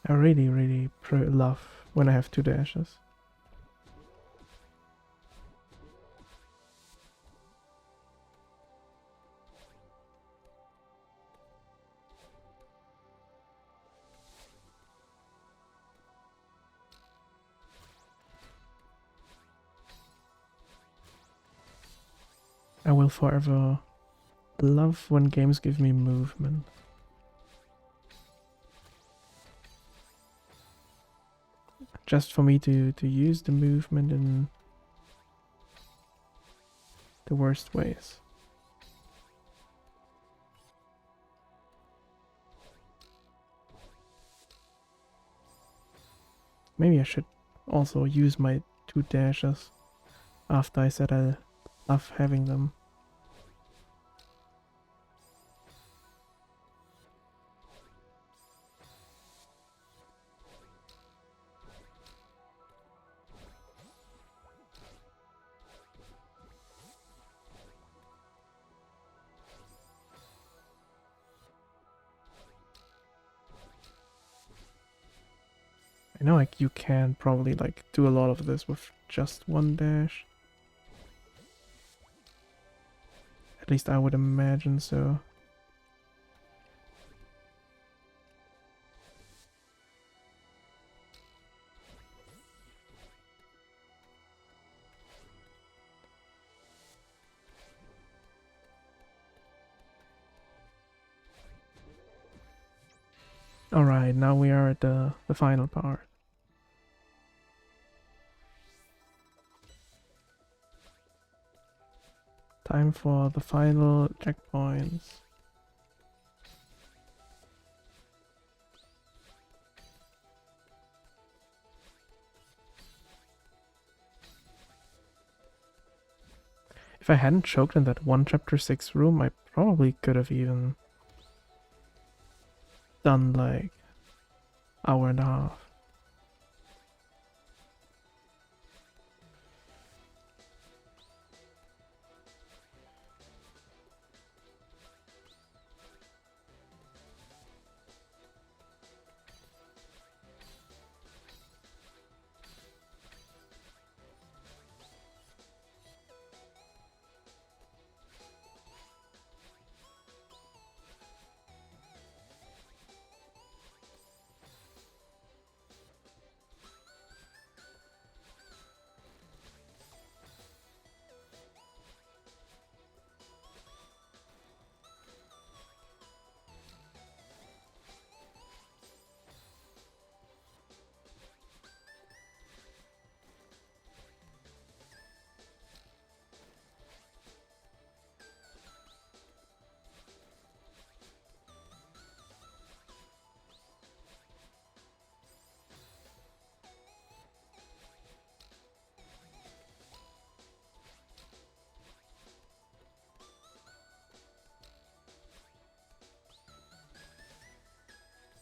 I really love when I have 2 dashes. I will forever love when games give me movement. Just for me to use the movement in the worst ways. Maybe I should also use my 2 dashes after I said I love having them. I know like you can probably like do a lot of this with just 1 dash. At least I would imagine so. Alright, now we are at the final part. Time for the final checkpoints. If I hadn't choked in that one chapter 6 room, I probably could have even done like hour and a half.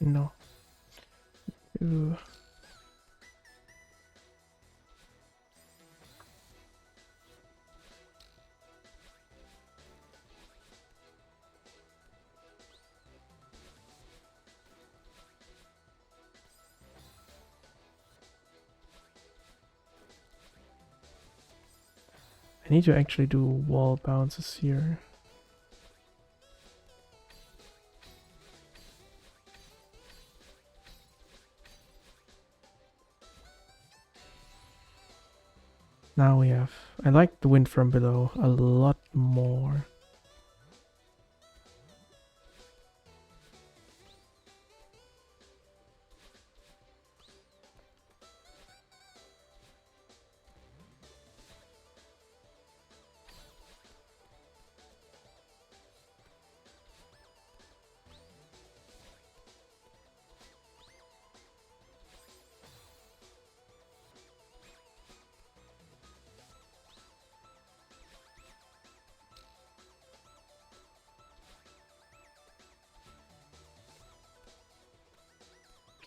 No. Ooh. I need to actually do wall bounces here. Now we have... I like the wind from below a lot more.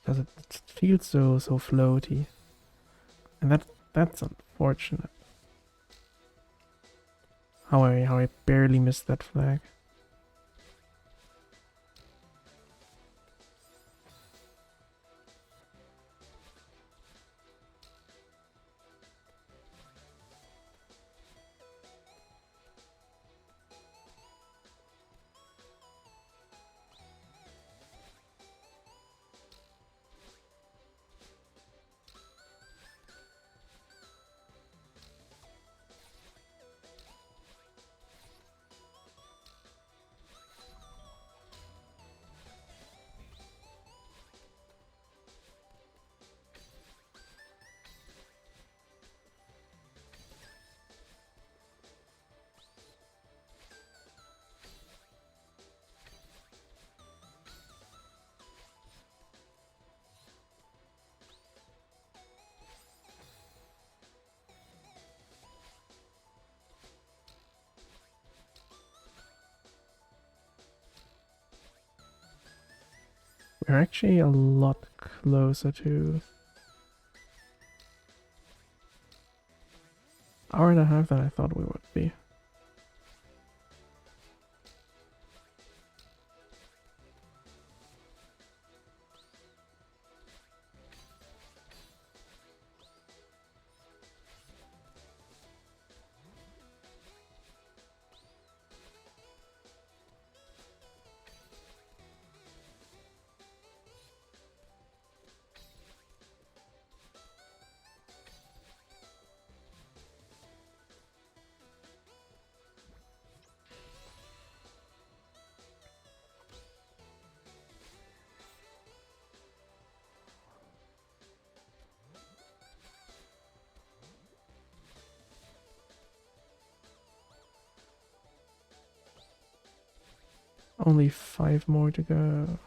Because it feels so floaty. And that's unfortunate. How I barely missed that flag. We're actually a lot closer to hour and a half than I thought we would be. Only 5 more to go.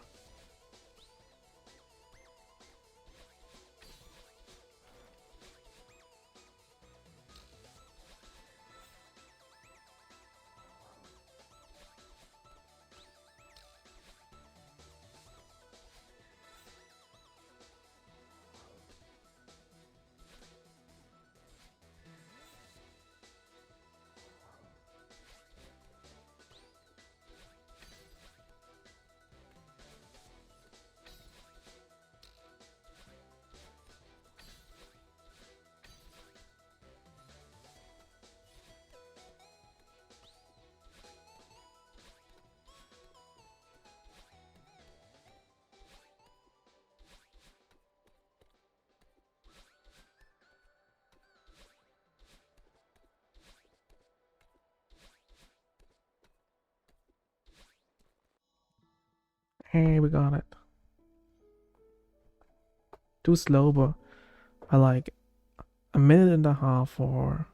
Hey, we got it. Too slow, but I like a minute and a half for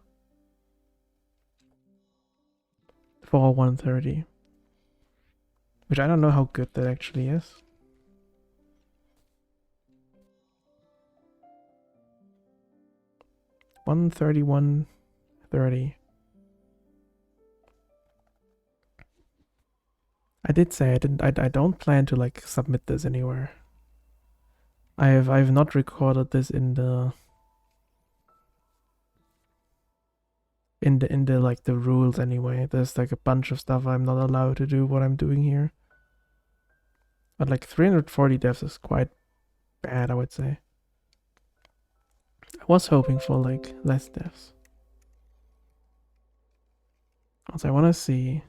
130. Which I don't know how good that actually is. 131.30. I did say I don't plan to like submit this anywhere. I've not recorded this in the like the rules anyway. There's like a bunch of stuff I'm not allowed to do what I'm doing here. But like 340 devs is quite bad, I would say. I was hoping for like less devs. Also, I want to see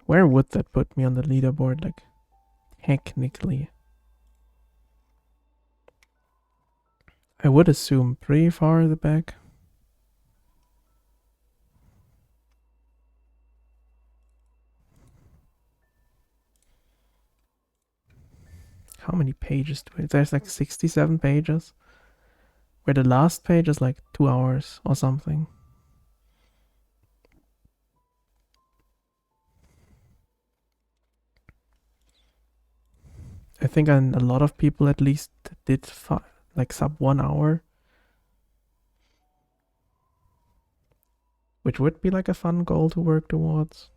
where would that put me on the leaderboard, like technically. I would assume pretty far in the back. How many pages do it? There's like 67 pages. Where the last page is like 2 hours or something. I think a lot of people at least did like sub 1 hour. Which would be like a fun goal to work towards.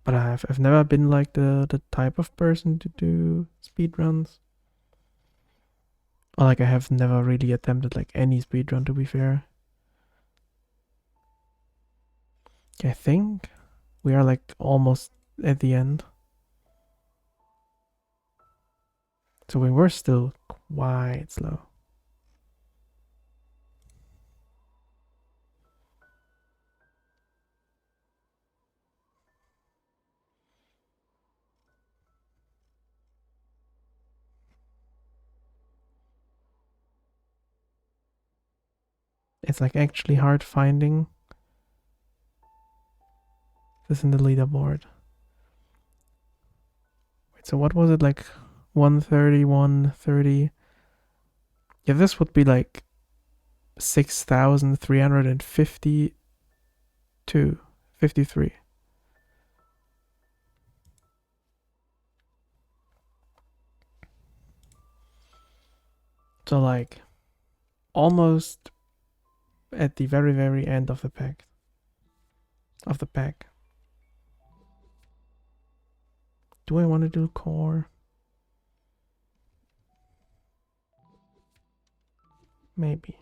But I've never been like the type of person to do speedruns. Or like I have never really attempted like any speedrun, to be fair. I think we are like almost at the end. So we were still quite slow. It's like actually hard finding this in the leaderboard. Wait, so what was it, like 130, 130? Yeah, this would be like 6,352, 53. So like almost at the very, very end of the pack. Do I want to do core? Maybe.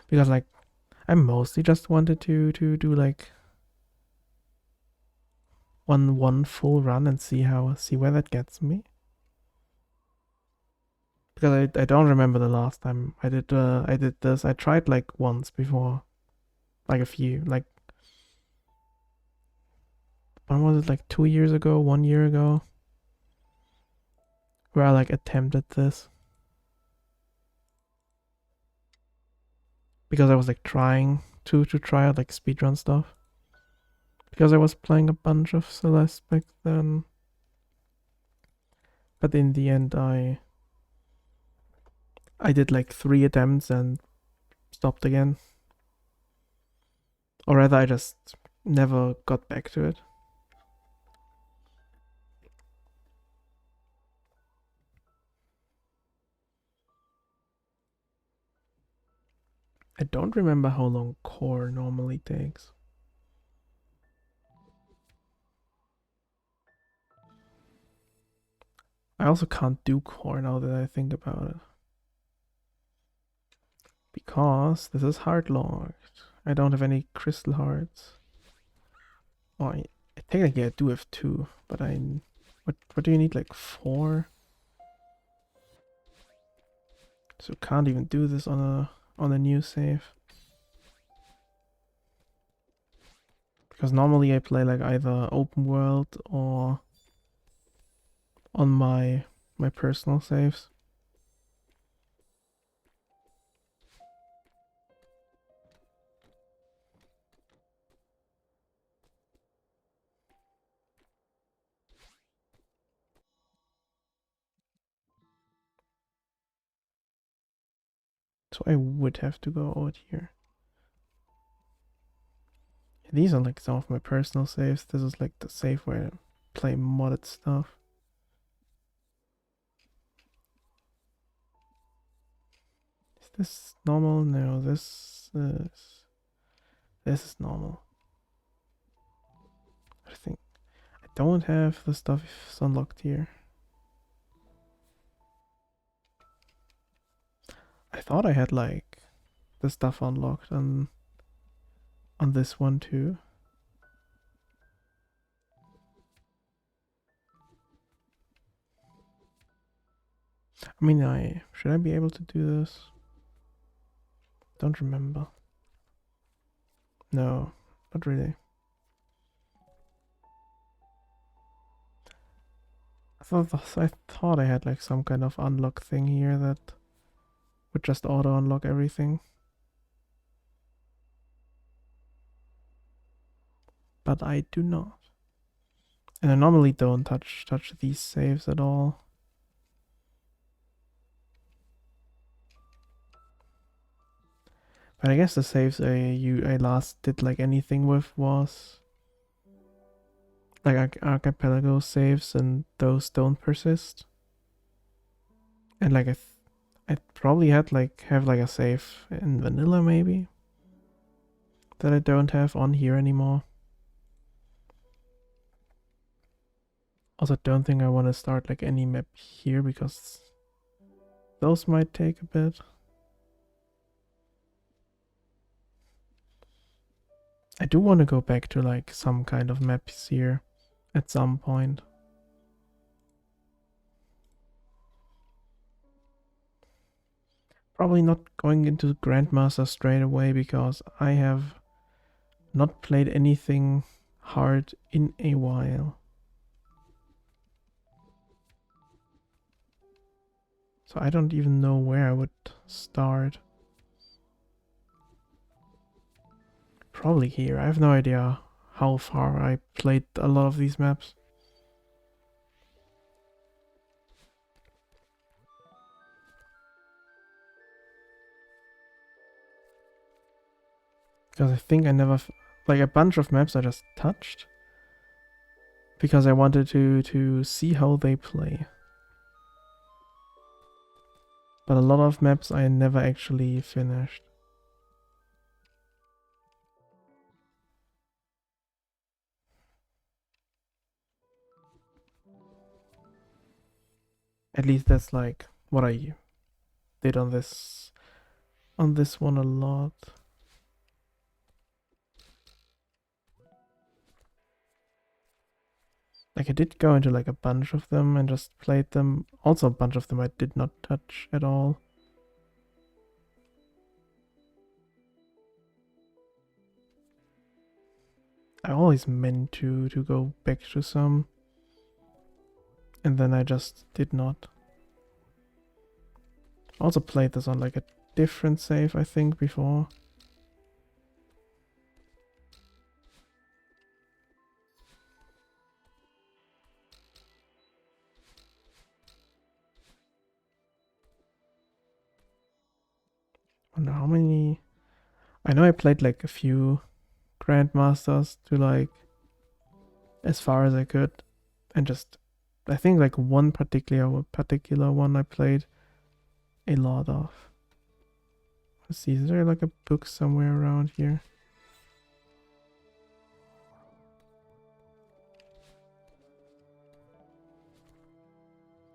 Because like I mostly just wanted to do like one full run and see where that gets me. Because I don't remember the last time I did this. I tried like once before. Like a few, like when was it, like 2 years ago, 1 year ago, where I like attempted this. Because I was like trying to try out like speedrun stuff. Because I was playing a bunch of Celeste back then. But in the end I did like 3 attempts and stopped again. Or rather I just never got back to it. I don't remember how long core normally takes. I also can't do core now that I think about it. Because this is hard locked. I don't have any crystal hearts. Oh, I technically I do have 2, but what do you need, like 4? So can't even do this on a new save. Because normally I play like either open world or on my personal saves. So I would have to go out here. These are like some of my personal saves. This is like the save where I play modded stuff. Is this normal? No, this is normal. I think I don't have the stuff unlocked here. I thought I had like the stuff unlocked on this one too. I mean, should I be able to do this? Don't remember. No, not really. I thought I had like some kind of unlock thing here that would just auto unlock everything. But I do not. And I normally don't touch these saves at all. But I guess the saves I last did like anything with was like archipelago saves, and those don't persist. And like I probably had have like a save in vanilla maybe that I don't have on here anymore. Also, don't think I want to start like any map here because those might take a bit. I do want to go back to like some kind of maps here at some point. Probably not going into Grandmaster straight away because I have not played anything hard in a while. So I don't even know where I would start. Probably here. I have no idea how far I played a lot of these maps. Because I think I never... like a bunch of maps I just touched. Because I wanted to see how they play. But a lot of maps I never actually finished. At least that's like what I did on this one a lot. Like I did go into like a bunch of them and just played them. Also a bunch of them I did not touch at all. I always meant to go back to some. And then I just did not. Also played this on like a different save, I think, before. I wonder how many... I know I played like a few Grandmasters to like as far as I could. And just... I think like one particular one I played a lot of. Let's see, is there like a book somewhere around here?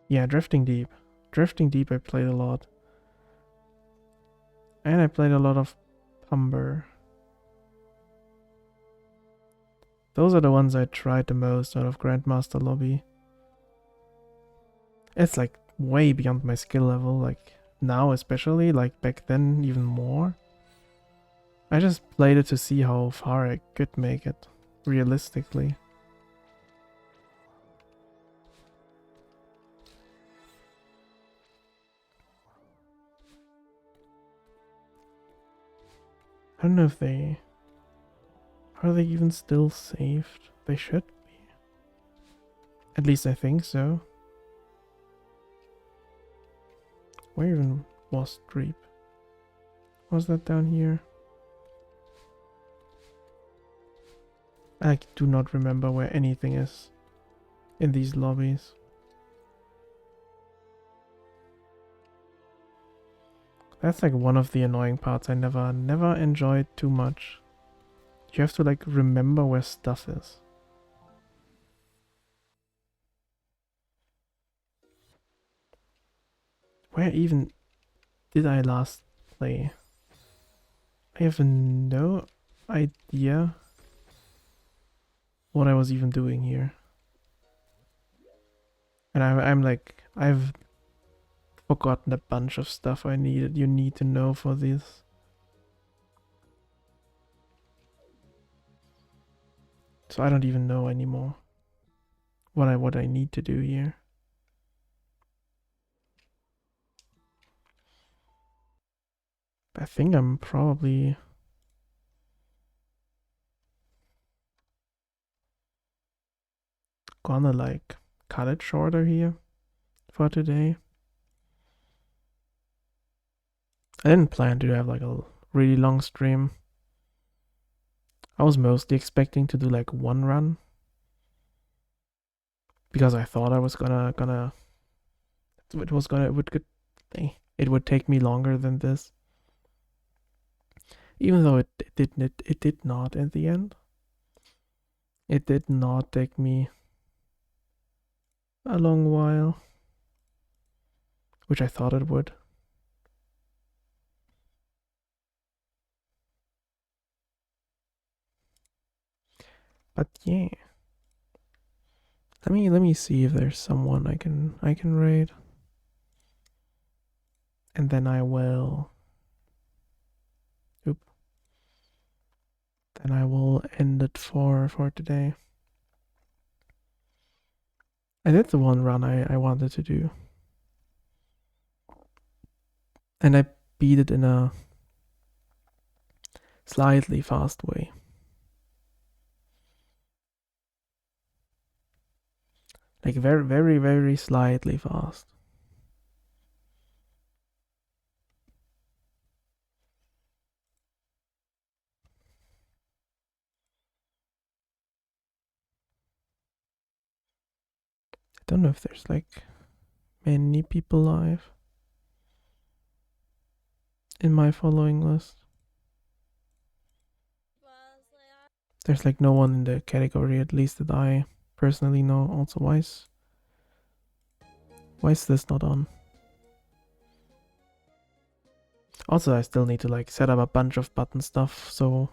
Yeah, Drifting Deep. Drifting Deep I played a lot. And I played a lot of Pumber. Those are the ones I tried the most out of Grandmaster Lobby. It's like way beyond my skill level, like now especially, like back then even more. I just played it to see how far I could make it, realistically. I don't know if they... Are they even still saved? They should be. At least I think so. Where even was Dreep? Was that down here? I do not remember where anything is in these lobbies. That's like one of the annoying parts I never enjoyed too much. You have to like remember where stuff is. Where even did I last play? I have no idea what I was even doing here. And I'm like, I've forgotten a bunch of stuff you need to know for this. So I don't even know anymore what I need to do here. I think I'm probably gonna like cut it shorter here for today. I didn't plan to have like a really long stream. I was mostly expecting to do like one run because I thought I was gonna it would take me longer than this. Even though it did not at the end. It did not take me a long while, which I thought it would. But yeah. Let me see if there's someone I can raid. And then I will then I will end it for today. I did the one run I wanted to do. And I beat it in a slightly fast way. Like very slightly fast. I don't know if there's like many people live in my following list. There's like no one in the category, at least that I personally know. Also, why is this not on? Also, I still need to like set up a bunch of button stuff so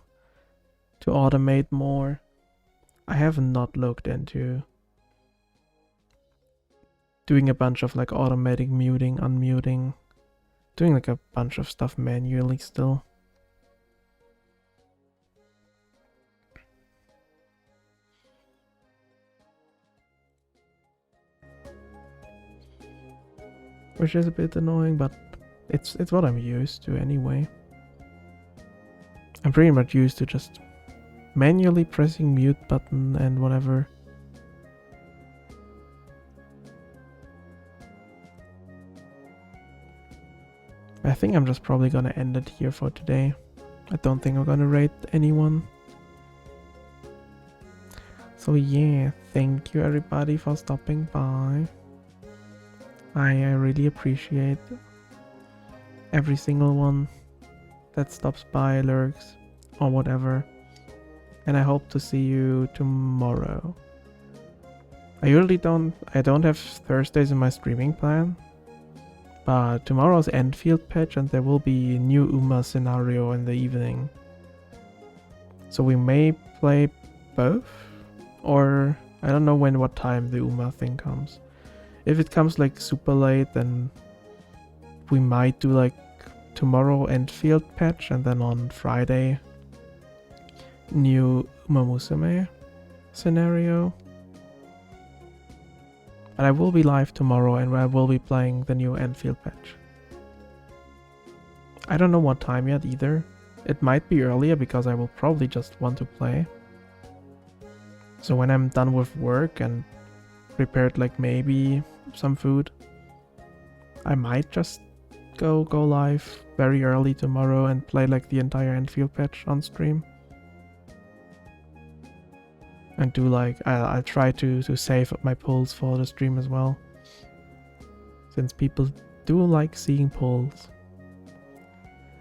to automate more. I have not looked into doing a bunch of like automatic muting, unmuting, doing like a bunch of stuff manually still. Which is a bit annoying, but it's what I'm used to anyway. I'm pretty much used to just manually pressing mute button and whatever. I think I'm just probably gonna end it here for today. I don't think I'm gonna rate anyone. So yeah, thank you everybody for stopping by. I really appreciate every single one that stops by, lurks, or whatever. And I hope to see you tomorrow. I don't have Thursdays in my streaming plan. But tomorrow's Enfield patch and there will be a new Uma scenario in the evening. So we may play both, or I don't know what time the Uma thing comes. If it comes like super late, then we might do like tomorrow Enfield patch and then on Friday new Uma Musume scenario. And I will be live tomorrow and I will be playing the new Enfield patch. I don't know what time yet either. It might be earlier because I will probably just want to play. So when I'm done with work and prepared like maybe some food, I might just go live very early tomorrow and play like the entire Enfield patch on stream. And do like, I'll try to save up my pulls for the stream as well. Since people do like seeing pulls.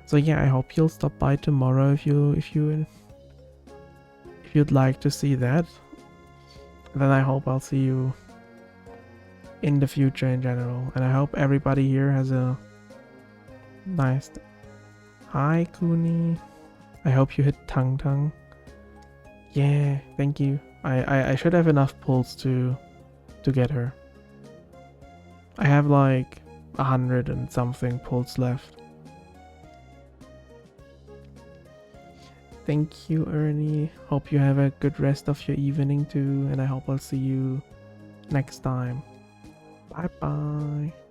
So yeah, I hope you'll stop by tomorrow if you'd like to see that. Then I hope I'll see you in the future in general. And I hope everybody here has a nice day. Hi Kuni. I hope you hit Tung Tung. Yeah, thank you. I should have enough pulls to get her. I have like 100 and something pulls left. Thank you, Ernie. Hope you have a good rest of your evening too, and I hope I'll see you next time. Bye bye.